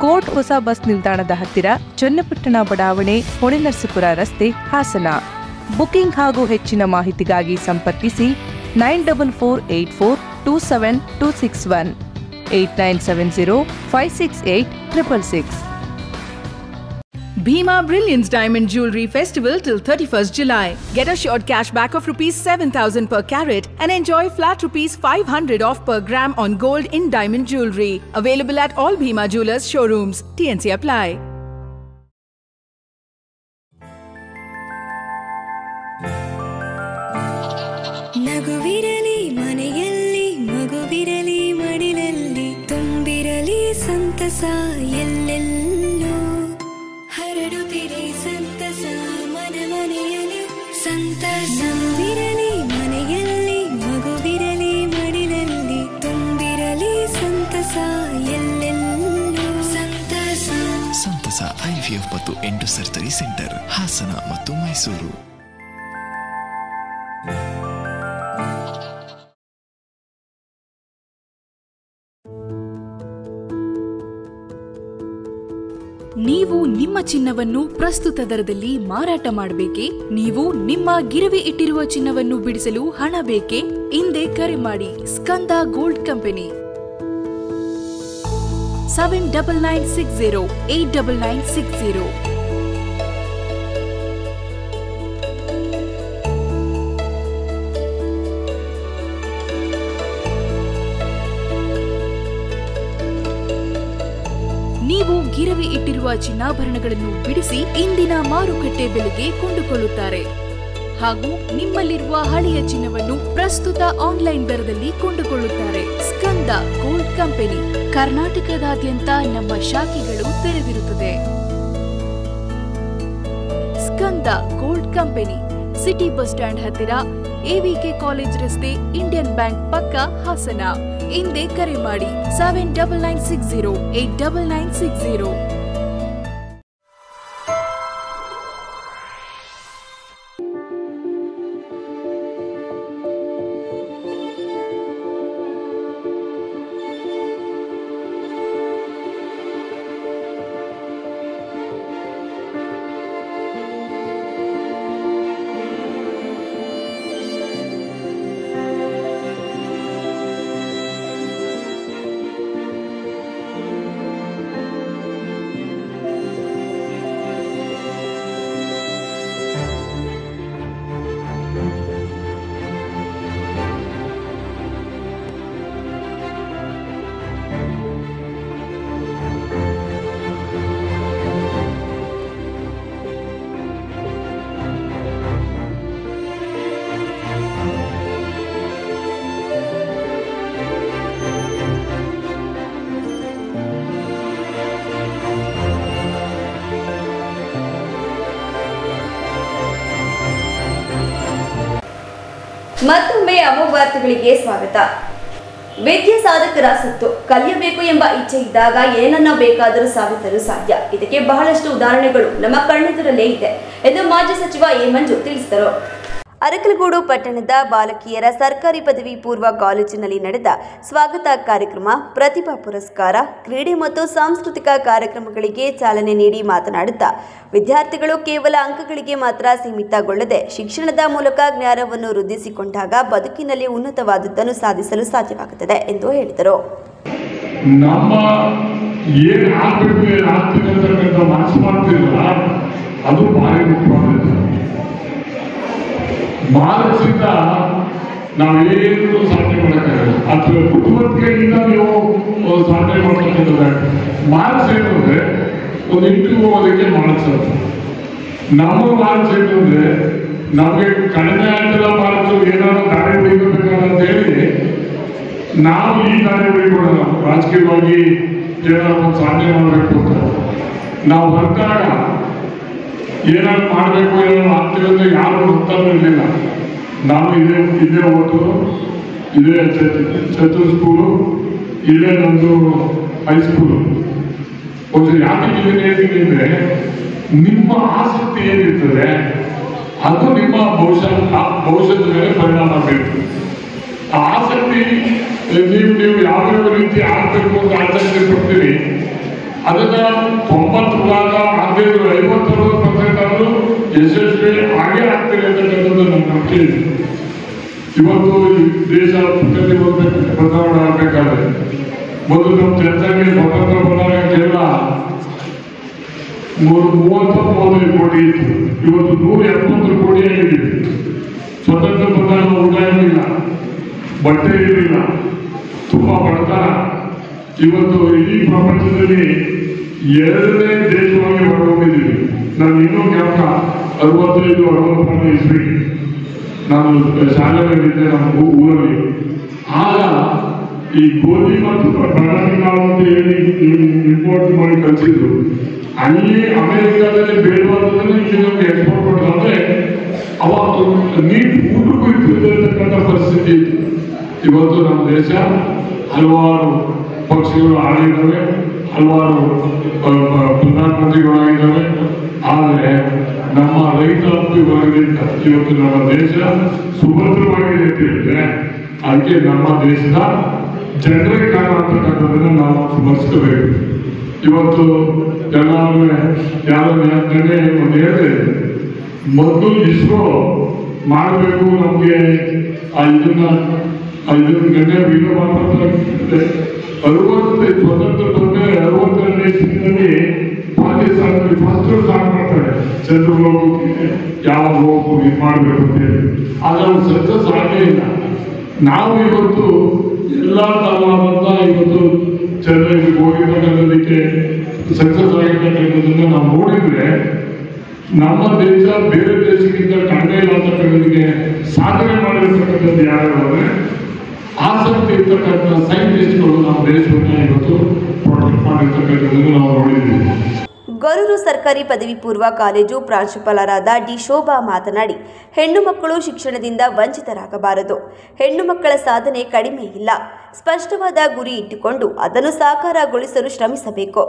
ಕೋರ್ಟ್ ಹೊಸ ಬಸ್ ನಿಲ್ದಾಣದ ಹತ್ತಿರ, ಚನ್ನಪಟ್ಟಣ ಬಡಾವಣೆ, ಹೊಳೆನರಸೀಪುರ ರಸ್ತೆ, ಹಾಸನ. ಬುಕಿಂಗ್ ಹಾಗೂ ಹೆಚ್ಚಿನ ಮಾಹಿತಿಗಾಗಿ ಸಂಪರ್ಕಿಸಿ 9448427261 8970568666. Bhima Brilliance Diamond Jewelry Festival till 31st July. Get assured cashback of ₹7,000 per carat and enjoy flat ₹500 off per gram on gold in diamond jewelry. Available at all Bhima Jewelers showrooms. TNC apply. ನಗುವಿರಲಿ ಮನೆಯಲ್ಲಿ, ಮಗುವಿರಲಿ ಮಡಿಲಲ್ಲಿ, ತುಂಬಿರಲಿ ಸಂತಸ ಎಲ್ಲೆಲ್ಲೂ, ಹರಡುತ್ತಿರಿ ಸಂತಸ ಮನ ಮನೆಯಲ್ಲಿ ಸಂತಸ. ನಗುವಿರಲಿ ಮನೆಯಲ್ಲಿ, ಮಗುವಿರಲಿ ಮಡಿಲಲ್ಲಿ, ತುಂಬಿರಲಿ ಸಂತಸ ಎಲ್ಲೆಲ್ಲೂ ಸಂತಸ. ಸಂತಸ IVF ಮತ್ತು ಎಂಡೋ ಸರ್ಜರಿ ಸೆಂಟರ್, ಹಾಸನ ಮತ್ತು ಮೈಸೂರು. ನೀವು ನಿಮ್ಮ ಚಿನ್ನವನ್ನು ಪ್ರಸ್ತುತ ದರದಲ್ಲಿ ಮಾರಾಟ ಮಾಡಬೇಕೇ? ನೀವು ನಿಮ್ಮ ಗಿರವಿ ಇಟ್ಟಿರುವ ಚಿನ್ನವನ್ನು ಬಿಡಿಸಲು ಹಣ ಬೇಕೇ? ಹಿಂದೆ ಕರೆ ಮಾಡಿ ಸ್ಕಂದ ಗೋಲ್ಡ್ ಕಂಪನಿ 7996089960. ನೀವು ಗಿರವಿ ಇಟ್ಟಿರುವ ಚಿನ್ನಾಭರಣಗಳನ್ನು ಬಿಡಿಸಿ ಇಂದಿನ ಮಾರುಕಟ್ಟೆ ಬೆಲೆಗೆ ಕೊಂಡುಕೊಳ್ಳುತ್ತಾರೆ ಹಾಗೂ ನಿಮ್ಮಲ್ಲಿರುವ ಹಳೆಯ ಚಿನ್ನವನ್ನು ಪ್ರಸ್ತುತ ಆನ್ಲೈನ್ ದರದಲ್ಲಿ ಕೊಂಡುಕೊಳ್ಳುತ್ತಾರೆ. ಸ್ಕಂದ ಗೋಲ್ಡ್ ಕಂಪನಿ, ಕರ್ನಾಟಕದಾದ್ಯಂತ ನಮ್ಮ ಶಾಖೆಗಳು ತೆರೆದಿರುತ್ತದೆ. Skanda gold company, city bus stand ಹತ್ತಿರ, AVK ಕಾಲೇಜ್ ರಸ್ತೆ, ಇಂಡಿಯನ್ ಬ್ಯಾಂಕ್ ಪಕ್ಕ, ಹಾಸನ. ಹಿಂದೆ ಕರೆ ಮಾಡಿ 7996089960. ಮತ್ತೊಮ್ಮೆ ಅಮೋಘಾತಗಳಿಗೆ ಸ್ವಾಗತ. ವಿದ್ಯೆ ಸಾಧಕರ ಸತ್ತು. ಕಲಿಯಬೇಕು ಎಂಬ ಇಚ್ಛೆ ಇದ್ದಾಗ ಏನನ್ನ ಬೇಕಾದರೂ ಸಾಧಿಸಲು ಸಾಧ್ಯ. ಇದಕ್ಕೆ ಬಹಳಷ್ಟು ಉದಾಹರಣೆಗಳು ನಮ್ಮ ಕಣ್ಣೆದುರಲ್ಲೇ ಇದೆ ಎಂದು ಮಾಜಿ ಸಚಿವ ಎ ಮಂಜು ತಿಳಿಸಿದರು. ಅರಕಲಗೂಡು ಪಟ್ಟಣದ ಬಾಲಕಿಯರ ಸರ್ಕಾರಿ ಪದವಿ ಪೂರ್ವ ಕಾಲೇಜಿನಲ್ಲಿ ನಡೆದ ಸ್ವಾಗತ ಕಾರ್ಯಕ್ರಮ, ಪ್ರತಿಭಾ ಪುರಸ್ಕಾರ, ಕ್ರೀಡೆ ಮತ್ತು ಸಾಂಸ್ಕೃತಿಕ ಕಾರ್ಯಕ್ರಮಗಳಿಗೆ ಚಾಲನೆ ನೀಡಿ ಮಾತನಾಡುತ್ತಾ, ವಿದ್ಯಾರ್ಥಿಗಳು ಕೇವಲ ಅಂಕಗಳಿಗೆ ಮಾತ್ರ ಸೀಮಿತಗೊಳ್ಳದೆ ಶಿಕ್ಷಣದ ಮೂಲಕ ಜ್ಞಾನವನ್ನು ವೃದ್ಧಿಸಿಕೊಂಡಾಗ ಬದುಕಿನಲ್ಲಿ ಉನ್ನತವಾದದ್ದನ್ನು ಸಾಧಿಸಲು ಸಾಧ್ಯವಾಗುತ್ತದೆ ಎಂದು ಹೇಳಿದರು. ನಮ್ಮ ಏನು ಆಗ್ಬೇಕು ಮನಸ್ಸು ಮಾಡ್ತಿರಲ್ಲ, ಅದು ಭಾರಿ ಮುಖ್ಯವಾದ. ಮಾನಸಿಕ ನಾವೇನು ಸಾಧನೆ ಮಾಡೋಕ್ಕಾಗಲ್ಲ, ಅಥವಾ ಬುದ್ಧಿವಂತಿಕೆಯಿಂದ ನೀವು ಸಾಧನೆ ಮಾಡ್ತಕ್ಕಂಥದ್ದು. ಮಾನಸ ಏನಂದ್ರೆ ಒಂದು ಇಂಟರ್ವ್ಯೂ ಹೋಗೋದಕ್ಕೆ ಮಾಡಿಸೋದು. ನಮ್ಮ ಮಾರ್ಕ್ಸ್ ಅಂದ್ರೆ ನಮಗೆ ಕಡಿಮೆ ಆಗಿಲ್ಲ ಮಾರ್ಕ್ಸ್ ಏನಾದ್ರು ದಾರಿ ಹಿಡಿಬೇಕಂತ ಹೇಳಿ ನಾವು ಈ ದಾರಿ ಹಿಡಿಕೊಳ್ಳೋಣ. ರಾಜಕೀಯವಾಗಿ ಏನಾದ್ರು ಒಂದು ಸಾಧನೆ ಮಾಡಬೇಕು ಅಂತ ನಾವು ಹೊರಟಾಗ ಏನಾದ್ರು ಮಾಡಬೇಕು ಏನಾದ್ರು ಆಗ್ತೀವಿ ಅಂದ್ರೆ ಯಾರು ಗೊತ್ತಾಗೂ ಇರಲಿಲ್ಲ. ನಾವು ಇದೇ ಓದು, ಇದೇ ಚತುರ್ ಸ್ಕೂಲು, ಇದೇ ನಮ್ಮದು ಹೈಸ್ಕೂಲು. ಒಂದು ಯಾಕೆ ಇದನ್ನ ಹೇಳ್ತೀನಿ ಅಂದ್ರೆ ನಿಮ್ಮ ಆಸಕ್ತಿ ಏನಿರ್ತದೆ ಅದು ನಿಮ್ಮ ಭವಿಷ್ಯದ ಮೇಲೆ ಪರಿಣಾಮ ಬೀರುತ್ತೆ. ಆ ಆಸಕ್ತಿ ನೀವು ಯಾವ್ಯಾವ ರೀತಿ ಆಗ್ಬೇಕು ಅಂತ ಆಸಕ್ತಿ ಪಡ್ತೀರಿ ಅದನ್ನ 90 ಭಾಗ ಆಗದೇ 50-60% ಆದ್ರೂ ಯಶಸ್ವಿ ಹಾಗೆ ಆಗ್ತೀರಿ ಅಂತಕ್ಕಂಥದ್ದು ನನ್ನ ನಂಬಿಕೆ ಇದೆ. ಇವತ್ತು ದೇಶ ಪ್ರಗತಿ ಬದಲಾವಣೆ ಆಗ್ಬೇಕಾದ್ರೆ ಮೊದಲು ನಮ್ಮ ಜನಸಂಖ್ಯೆ ಸ್ವತಂತ್ರ ಬಂದಾಗ ಕೇವಲ 30-35 ಕೋಟಿ ಇತ್ತು. ಇವತ್ತು 170 ಕೋಟಿ ಆಗಿದ್ದೀವಿ. ಸ್ವತಂತ್ರ ಬಂದಾಗ ಊಟ ಇರಲಿಲ್ಲ, ಬಟ್ಟೆ ಇರಲಿಲ್ಲ, ತುಂಬಾ ಬಡತನ. ಇವತ್ತು ಇಡೀ ಪ್ರಪಂಚದಲ್ಲಿ 2ನೇ ದೇಶವಾಗಿ ಹೊರಹೋಗಿದ್ದೀವಿ. ನಾನು ಇನ್ನೂ ಜ್ಞಾಪಕ 65-66 ಇಸ್ವಿ ನಾನು ಶಾಲೆಯಲ್ಲಿದ್ದೆ ನಮ್ಮ ಊರಲ್ಲಿ. ಆಗ ಈ ಗೋಧಿ ಮತ್ತು ಬಟಾಣಿ ಕಾಳು ಅಂತ ಹೇಳಿ ಇಂಪೋರ್ಟ್ ಮಾಡಿ ಕಳಿಸಿದ್ರು. ಅಲ್ಲಿ ಅಮೆರಿಕಾದಲ್ಲಿ ಬೇಡವಾದದನ್ನು ಇಲ್ಲಿ ನಮ್ಗೆ ಎಕ್ಸ್ಪೋರ್ಟ್ ಮಾಡೋದು ಅಂದ್ರೆ ಅವಾಗ ನೀಟ್ ಊಟಕ್ಕೂ ಇರ್ತಕ್ಕಂಥ ಪರಿಸ್ಥಿತಿ ಇತ್ತು. ಇವತ್ತು ನಮ್ಮ ದೇಶ ಹಲವಾರು ಪಕ್ಷಗಳು ಆಳಿದ್ದಾವೆ, ಹಲವಾರು ಪ್ರಧಾನಮಂತ್ರಿಗಳಾಗಿದ್ದಾವೆ. ಆದರೆ ನಮ್ಮ ರೈತ ವರ್ಗದಿಂದ ಇವತ್ತು ನಮ್ಮ ದೇಶ ಸುಭದ್ರವಾಗಿದೆ ಅಂತ ಹೇಳಿದ್ರೆ ಅದಕ್ಕೆ ನಮ್ಮ ದೇಶದ ಜನರಿಗೆ ಕಾರಣ ಅಂತಕ್ಕಂಥದ್ದನ್ನು ನಾವು ಸ್ಮರಿಸ್ಕೋಬೇಕು. ಇವತ್ತು ಎಲ್ಲರೂ ಯಾರೋ ನೆನ್ನೆ ಒಂದು ಹೇಳಿದೆ, ಮೊದಲು ಇಸ್ರೋ ಮಾಡಬೇಕು ನಮಗೆ ಇದನ್ನ ನೆನ್ನೆ ವೀಡಿಯೋ ಮಾಡ್ತಾರೆ. 60 ಸ್ವತಂತ್ರ ಬಂದರೆ 62ನೇ ಇಸ್ವಿನಲ್ಲಿ ಪಾಕಿಸ್ತಾನದಲ್ಲಿ ಫಸ್ಟ್ ಸ್ಟಾರ್ಟ್ ಮಾಡ್ತಾರೆ ಚಂದ್ರಗೆ ಹೋಗೋಕೆ ಯಾವಾಗ ಹೋಗು ಇದು ಮಾಡಬೇಕು ಅಂತ ಹೇಳಿ. ಆದರೆ ಅವ್ರು ಸಕ್ಸಸ್ ಆಗೇ ಇಲ್ಲ. ನಾವು ಇವತ್ತು ಎಲ್ಲ ತರವಾದಂತ ಇವತ್ತು ಚಂದ್ರಗೆ ಹೋಗಿರ್ತಕ್ಕಂಥದಕ್ಕೆ ಸಕ್ಸಸ್ ಆಗಿರ್ತಕ್ಕಂಥದ್ದನ್ನ ನಾವು ನೋಡಿದ್ರೆ ನಮ್ಮ ದೇಶ ಬೇರೆ ದೇಶಕ್ಕಿಂತ ಕಡಿಮೆ ಇಲ್ಲ ಅಂತಕ್ಕಂಥದಕ್ಕೆ ಸಾಧನೆ ಮಾಡಿರ್ತಕ್ಕಂಥದ್ದು ಯಾರು ಅಂದ್ರೆ ಆಸಕ್ತಿ ಇರ್ತಕ್ಕಂಥ ಸೈಂಟಿಸ್ಟ್ಗಳು ನಮ್ಮ ದೇಶವನ್ನು ಇವತ್ತು ಪ್ರೊಟೆಕ್ಟ್ ಮಾಡಿರ್ತಕ್ಕಂಥದ್ದನ್ನು ನಾವು ನೋಡಿದ್ದೀವಿ. ಗೊರೂರು ಸರ್ಕಾರಿ ಪದವಿ ಪೂರ್ವ ಕಾಲೇಜು ಪ್ರಾಂಶುಪಾಲರಾದ ಡಿ ಶೋಭಾ ಮಾತನಾಡಿ, ಹೆಣ್ಣು ಮಕ್ಕಳು ಶಿಕ್ಷಣದಿಂದ ವಂಚಿತರಾಗಬಾರದು. ಹೆಣ್ಣು ಮಕ್ಕಳ ಸಾಧನೆ ಕಡಿಮೆ ಇಲ್ಲ. ಸ್ಪಷ್ಟವಾದ ಗುರಿ ಇಟ್ಟುಕೊಂಡು ಅದನ್ನು ಸಾಕಾರಗೊಳಿಸಲು ಶ್ರಮಿಸಬೇಕು.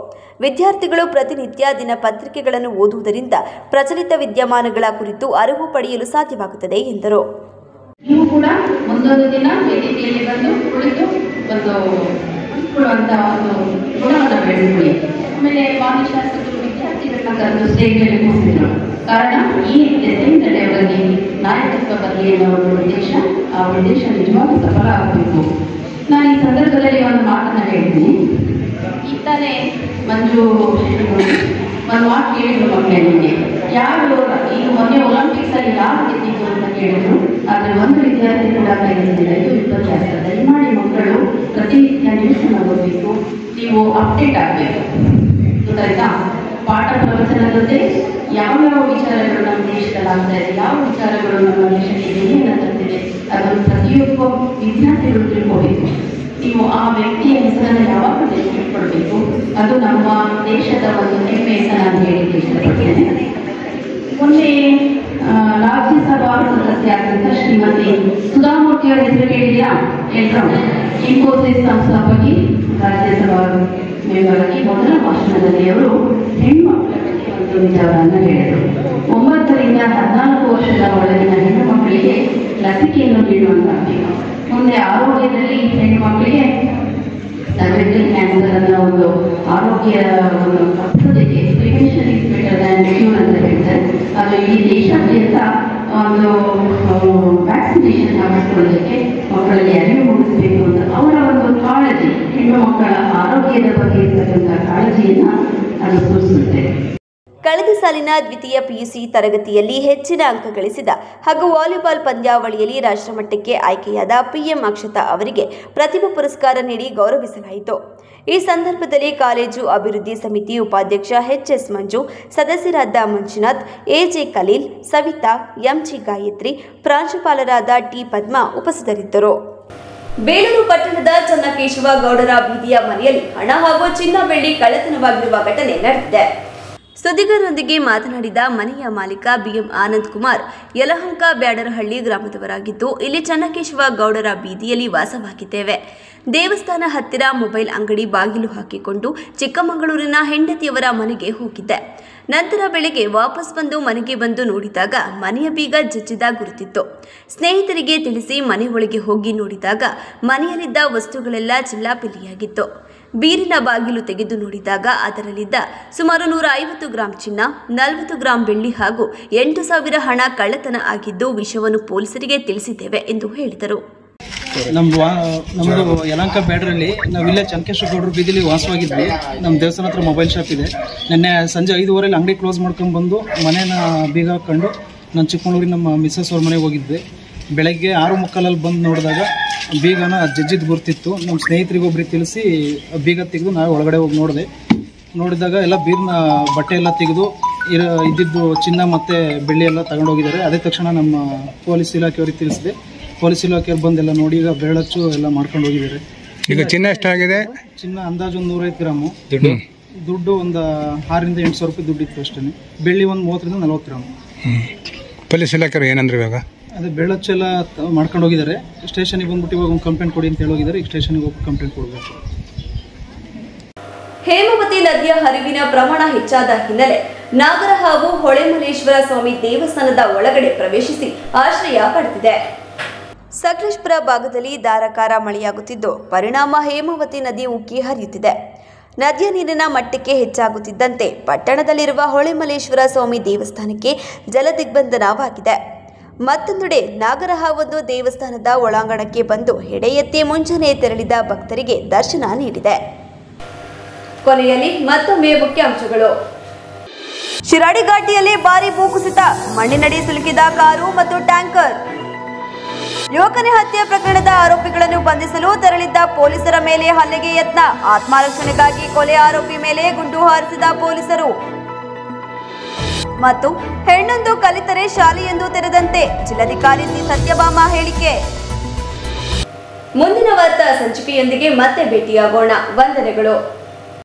ವಿದ್ಯಾರ್ಥಿಗಳು ಪ್ರತಿನಿತ್ಯ ದಿನಪತ್ರಿಕೆಗಳನ್ನು ಓದುವುದರಿಂದ ಪ್ರಚಲಿತ ವಿದ್ಯಮಾನಗಳ ಕುರಿತು ಅರಿವು ಪಡೆಯಲು ಸಾಧ್ಯವಾಗುತ್ತದೆ ಎಂದರು. ನೀವು ಕೂಡ ಮುಂದೊಂದು ದಿನ ವೇದಿಕೆಯಲ್ಲಿ ಬಂದು ಕುಳಿತು ಒಂದು ಕೊಡುವಂತ ಒಂದು ಗುಣವನ್ನು ಬೆಳೆಸಿಕೊಳ್ಳಿ. ಆಮೇಲೆ ಮಾನಶಾಸ್ತ್ರಗಳು ವಿದ್ಯಾರ್ಥಿಗಳನ್ನ ಕರೆದು ಸ್ಟೇಜಲ್ಲಿ ಕೂರಿಸಿದ್ರು. ಕಾರಣ ಈ ದೆಸೆಯಿಂದಲೇ ಅವರಲ್ಲಿ ನಾಯಕತ್ವ ಬರಲಿ ಅನ್ನೋ ಒಂದು ಉದ್ದೇಶ. ಆ ಉದ್ದೇಶ ನಿಜವಾಗ್ಲೂ ಸಫಲ ಆಗಬೇಕು. ನಾನು ಈ ಸಂದರ್ಭದಲ್ಲಿ ಒಂದು ಮಾತನ್ನ ಹೇಳ್ತೀನಿ. ಈ ತಾನೇ ಮಂಜು ಒಂದು ಮಾತು ಕೇಳಿದ್ರು ಮಕ್ಕಳಿಗೆ, ಯಾರು ಈಗ ಮೊನ್ನೆ ಒಲಿಂಪಿಕ್ಸ್ ಅಲ್ಲಿ ಯಾರು ಗೆದ್ದಿದ್ದು ಅಂತ ಕೇಳಿದ್ರು. ಆದ್ರೆ ಒಂದು ವಿದ್ಯಾರ್ಥಿ ಕೂಡ ಕೈಗೊಂಡಿಲ್ಲ. ಇದು ವಿಪರ್ಯಾಸ. ದಯಮಾಡಿ ಮಕ್ಕಳು ಪ್ರತಿನಿತ್ಯ ನ್ಯೂಸ್ ಓದಬೇಕು. ನೀವು ಅಪ್ಡೇಟ್ ಆಗಬೇಕು. ಗೊತ್ತಾಯ್ತಾ? ಪಾಠ ಪ್ರವಚನ ಜೊತೆ ಯಾವ್ಯಾವ ವಿಚಾರಗಳು ನಮ್ಮ ದೇಶದಲ್ಲಿ ಆಗ್ತಾ ಇದೆ, ಯಾವ ವಿಚಾರಗಳು ನಮ್ಮ ದೇಶಕ್ಕೆ ಏನೇನು ತರ್ತಿದೆ, ಅದನ್ನು ಪ್ರತಿಯೊಬ್ಬ ವಿದ್ಯಾರ್ಥಿಗಳು ತಿಳ್ಕೋಬೇಕು. ನೀವು ಆ ವ್ಯಕ್ತಿಯ ಹೆಸರನ್ನು ಯಾವಾಗಲೂ ನೆನಪಿಟ್ಕೊಳ್ಬೇಕು. ಅದು ನಮ್ಮ ದೇಶದ ಒಂದು ಹೆಮ್ಮೆ ಅಂತ ನಾನು ಹೇಳಿಕ್ಕೆ ಇಷ್ಟಪಡ್ತೇನೆ. ಮೊನ್ನೆ ರಾಜ್ಯಸಭಾ ಸದಸ್ಯರಾದಂಥ ಶ್ರೀಮತಿ ಸುಧಾಮೂರ್ತಿ ಅವರ ಹೆಸರು ಕೇಳಿದ್ಯಾ? ಇನ್ಫೋಸಿಸ್ ಸಂಸ್ಥಾಪಕಿ, ರಾಜ್ಯಸಭಾ ಮೆಂಬರ್ ಆಗಿ ಮೊದಲ ಭಾಷಣದಲ್ಲಿ ಅವರು ಹೆಣ್ಮಕ್ಕಳ ಬಗ್ಗೆ ಒಂದು ವಿಚಾರವನ್ನು ಹೇಳಿದರು. 9 ರಿಂದ 14 ವರ್ಷದ ಒಳಗಿನ ಹೆಣ್ಣು ಮಕ್ಕಳಿಗೆ ಲಸಿಕೆಯನ್ನು ನೀಡುವಂತಾಗಬೇಕು. ಮುಂದೆ ಆರೋಗ್ಯದಲ್ಲಿ ಹೆಣ್ಣು ಮಕ್ಕಳಿಗೆ ಸರ್ವೈಕಲ್ ಕ್ಯಾನ್ಸರ್ ಅನ್ನೋ ಒಂದು ಆರೋಗ್ಯ ಒಂದು ಪದ್ಧತಿಗೆ prevention is better than cure ಅಂತ ಹೇಳ್ತಾರೆ. ಅದು ಇಡೀ ದೇಶಾದ್ಯಂತ ಒಂದು ವ್ಯಾಕ್ಸಿನೇಷನ್ ಮಾಡಿಕೊಳ್ಳೋದಕ್ಕೆ ಮಕ್ಕಳಿಗೆ ಅರಿವು ಮೂಡಿಸಬೇಕು ಅಂತ ಅವರ ಒಂದು ಕಾಳಜಿ, ಹೆಣ್ಣು ಮಕ್ಕಳ ಆರೋಗ್ಯದ ಬಗ್ಗೆ ಇರ್ತಕ್ಕಂಥ ಕಾಳಜಿಯನ್ನ ಅದು ಸೂಚಿಸುತ್ತೆ. ಕಳೆದ ಸಾಲಿನ ದ್ವಿತೀಯ ಪಿಯುಸಿ ತರಗತಿಯಲ್ಲಿ ಹೆಚ್ಚಿನ ಅಂಕ ಗಳಿಸಿದ ಹಾಗೂ ವಾಲಿಬಾಲ್ ಪಂದ್ಯಾವಳಿಯಲ್ಲಿ ರಾಷ್ಟ್ರಮಟ್ಟಕ್ಕೆ ಆಯ್ಕೆಯಾದ ಪಿಎಂ ಅಕ್ಷತಾ ಅವರಿಗೆ ಪ್ರತಿಭಾ ಪುರಸ್ಕಾರ ನೀಡಿ ಗೌರವಿಸಲಾಯಿತು. ಈ ಸಂದರ್ಭದಲ್ಲಿ ಕಾಲೇಜು ಅಭಿವೃದ್ಧಿ ಸಮಿತಿ ಉಪಾಧ್ಯಕ್ಷ ಎಚ್ಎಸ್ ಮಂಜು, ಸದಸ್ಯರಾದ ಮಂಜುನಾಥ್, ಎಜೆ ಖಲೀಲ್, ಸವಿತಾ, ಎಂಜಿ ಗಾಯತ್ರಿ, ಪ್ರಾಂಶುಪಾಲರಾದ ಟಿ ಪದ್ಮಾ ಉಪಸ್ಥಿತರಿದ್ದರು. ಬೇಲೂರು ಪಟ್ಟಣದ ಚನ್ನಕೇಶವ ಗೌಡರ ಬೀದಿಯ ಮನೆಯಲ್ಲಿ ಹಣ ಹಾಗೂ ಚಿನ್ನ ಬೆಳ್ಳಿ ಕಳ್ಳತನವಾಗಿರುವ ಘಟನೆ ನಡೆದಿದೆ. ಸುದ್ದಿಗಾರರೊಂದಿಗೆ ಮಾತನಾಡಿದ ಮನೆಯ ಮಾಲೀಕ ಬಿಎಂ ಆನಂದ್ ಕುಮಾರ್ ಯಲಹಂಕ ಬ್ಯಾಡರಹಳ್ಳಿ ಗ್ರಾಮದವರಾಗಿದ್ದು, ಇಲ್ಲಿ ಚನ್ನಕೇಶವ ಗೌಡರ ಬೀದಿಯಲ್ಲಿ ವಾಸವಾಗಿದ್ದೇವೆ. ದೇವಸ್ಥಾನ ಹತ್ತಿರ ಮೊಬೈಲ್ ಅಂಗಡಿ ಬಾಗಿಲು ಹಾಕಿಕೊಂಡು ಚಿಕ್ಕಮಗಳೂರಿನ ಹೆಂಡತಿಯವರ ಮನೆಗೆ ಹೋಗಿದ್ದೆ. ನಂತರ ಬೆಳಗ್ಗೆ ವಾಪಸ್ ಬಂದು ಮನೆಗೆ ಬಂದು ನೋಡಿದಾಗ ಮನೆಯ ಬೀಗ ಜಜ್ಜಿದ ಗುರುತಿತ್ತು. ಸ್ನೇಹಿತರಿಗೆ ತಿಳಿಸಿ ಮನೆ ಒಳಗೆ ಹೋಗಿ ನೋಡಿದಾಗ ಮನೆಯಲ್ಲಿದ್ದ ವಸ್ತುಗಳೆಲ್ಲ ಚಿಲ್ಲಾಪಿಲ್ಲಿಯಾಗಿತ್ತು. ಬೀರಿನ ಬಾಗಿಲು ತೆಗೆದು ನೋಡಿದಾಗ ಅದರಲ್ಲಿದ್ದ ಸುಮಾರು 150 ಗ್ರಾಂ ಚಿನ್ನ, 40 ಗ್ರಾಂ ಬೆಳ್ಳಿ ಹಾಗೂ 8,000 ಹಣ ಕಳ್ಳತನ ಆಗಿದ್ದು ವಿಷಯವನ್ನು ಪೊಲೀಸರಿಗೆ ತಿಳಿಸಿದ್ದೇವೆ ಎಂದು ಹೇಳಿದರು. ನಮ್ಮದು ಯಲಹಂಕ ಬ್ಯಾಡ್ರಲ್ಲಿ ನಾವಿಲ್ಲೇ ಚನ್ನಕೇಶವ ಗೌಡರ ಬೀದಿಲಿ ವಾಸವಾಗಿದ್ವಿ. ನಮ್ಮ ದೇವಸ್ಥಾನ ಹತ್ರ ಮೊಬೈಲ್ ಶಾಪ್ ಇದೆ. ನಿನ್ನೆ ಸಂಜೆ 5:15 ಅಂಗಡಿ ಕ್ಲೋಸ್ ಮಾಡ್ಕೊಂಡು ಬಂದು ಮನೇನ ಬೀಗ ಹಾಕೊಂಡು ನಾನು ಚಿಕ್ಕಮಗಳೂರಿಗೆ ನಮ್ಮ ಮಿಸ್ಸಸ್ ಅವ್ರ ಮನೆಗೆ ಹೋಗಿದ್ದೆ. ಬೆಳಗ್ಗೆ 6:45 ಬಂದು ನೋಡಿದಾಗ ಬೀಗನ ಜಜ್ಜಿದ್ ಗುರ್ತಿತ್ತು. ನಮ್ಮ ಸ್ನೇಹಿತರಿಗೊಬ್ರಿಗೆ ತಿಳಿಸಿ ಬೀಗ ತೆಗೆದು ನಾವು ಒಳಗಡೆ ಹೋಗಿ ನೋಡಿದಾಗ ಎಲ್ಲ ಬೀರ್ನ ಬಟ್ಟೆ ಎಲ್ಲ ತೆಗೆದು ಇದ್ದಿದ್ದು ಚಿನ್ನ ಮತ್ತು ಬೆಳ್ಳಿ ಎಲ್ಲ ತಗೊಂಡೋಗಿದ್ದಾರೆ. ಅದೇ ತಕ್ಷಣ ನಮ್ಮ ಪೊಲೀಸ್ ಇಲಾಖೆಯವ್ರಿಗೆ ತಿಳಿಸಿದೆ. ಪೊಲೀಸ್ ಇಲಾಖೆಯವ್ರು ಬಂದೆಲ್ಲ ನೋಡಿ ಈಗ ಬೆರಳಚ್ಚು ಎಲ್ಲ ಮಾಡ್ಕೊಂಡು ಹೋಗಿದ್ದಾರೆ. ಈಗ ಚಿನ್ನ ಎಷ್ಟಾಗಿದೆ? ಚಿನ್ನ ಅಂದಾಜು ಒಂದು 105 ಗ್ರಾಮು. ದುಡ್ಡು ಒಂದು 6,000 to 8,000 ರೂಪಾಯಿ ದುಡ್ಡಿತ್ತು ಅಷ್ಟೇ. ಬೆಳ್ಳಿ ಒಂದು 30 to 40 ಗ್ರಾಮು. ಪೊಲೀಸ್ ಇಲಾಖೆಯವರು ಏನಂದ್ರೆ ಇವಾಗ ಅದೇ ಬೆರಳಚ್ಚು ಎಲ್ಲ ಮಾಡ್ಕೊಂಡು ಹೋಗಿದ್ದಾರೆ. ಸ್ಟೇಷನಿಗೆ ಬಂದ್ಬಿಟ್ಟು ಇವಾಗ ಒಂದು ಕಂಪ್ಲೇಂಟ್ ಕೊಡಿ ಅಂತ ಹೇಳೋಗಿದ್ದಾರೆ. ಈಗ ಸ್ಟೇಷನ್ಗೆ ಹೋಗಿ ಕಂಪ್ಲೇಂಟ್ ಕೊಡಬೇಕು. ಹೇಮಾವತಿ ನದಿಯ ಹರಿವಿನ ಪ್ರಮಾಣ ಹೆಚ್ಚಾದ ಹಿನ್ನೆಲೆ ನಾಗರಹಾವು ಹೊಳೆಮಲೇಶ್ವರ ಸ್ವಾಮಿ ದೇವಸ್ಥಾನದ ಒಳಗಡೆ ಪ್ರವೇಶಿಸಿ ಆಶ್ರಯ ಪಡೆದಿದೆ. ಸಕಲೇಶಪುರ ಭಾಗದಲ್ಲಿ ಧಾರಾಕಾರ ಮಳೆಯಾಗುತ್ತಿದ್ದು ಪರಿಣಾಮ ಹೇಮಾವತಿ ನದಿ ಉಕ್ಕಿ ಹರಿಯುತ್ತಿದೆ. ನದಿಯ ನೀರಿನ ಮಟ್ಟಕ್ಕೆ ಹೆಚ್ಚಾಗುತ್ತಿದ್ದಂತೆ ಪಟ್ಟಣದಲ್ಲಿರುವ ಹೊಳೆಮಲೇಶ್ವರ ಸ್ವಾಮಿ ದೇವಸ್ಥಾನಕ್ಕೆ ಜಲದಿಗ್ಬಂಧನವಾಗಿದೆ. ಮತ್ತೊಂದೆಡೆ ನಾಗರಹಾವೊಂದು ದೇವಸ್ಥಾನದ ಒಳಾಂಗಣಕ್ಕೆ ಬಂದು ಹೆಡೆ ಎತ್ತಿ ಮುಂಜಾನೆ ತೆರಳಿದ ಭಕ್ತರಿಗೆ ದರ್ಶನ ನೀಡಿದೆ. ಕೊನೆಯಲ್ಲಿ ಮತ್ತೊಮ್ಮೆ ಮುಖ್ಯಾಂಶಗಳು. ಶಿರಾಡಿ ಘಾಟಿಯಲ್ಲಿ ಭಾರೀ ಭೂಕುಸಿತ, ಮಣ್ಣಿನಡಿ ಸಿಲುಕಿದ ಕಾರು ಮತ್ತು ಟ್ಯಾಂಕರ್. ಯುವಕನ ಹತ್ಯೆ ಪ್ರಕರಣದ ಆರೋಪಿಗಳನ್ನು ಬಂಧಿಸಲು ತೆರಳಿದ್ದ ಪೊಲೀಸರ ಮೇಲೆ ಹಲ್ಲೆಗೆ ಯತ್ನ, ಆತ್ಮರಕ್ಷಣೆಗಾಗಿ ಕೊಲೆ ಆರೋಪಿ ಮೇಲೆ ಗುಂಡು ಹಾರಿಸಿದ ಪೊಲೀಸರು. ಮತ್ತು ಹೆಣ್ಣೊಂದು ಕಲಿತರೆ ಶಾಲೆಯೊಂದು ತೆರೆದಂತೆ, ಜಿಲ್ಲಾಧಿಕಾರಿ ಸಿ ಸತ್ಯಭಾಮ ಹೇಳಿಕೆ. ಮುಂದಿನ ವಾರ್ತಾ ಸಂಚಿಕೆಯೊಂದಿಗೆ ಮತ್ತೆ ಭೇಟಿಯಾಗೋಣ. ವಂದನೆಗಳು.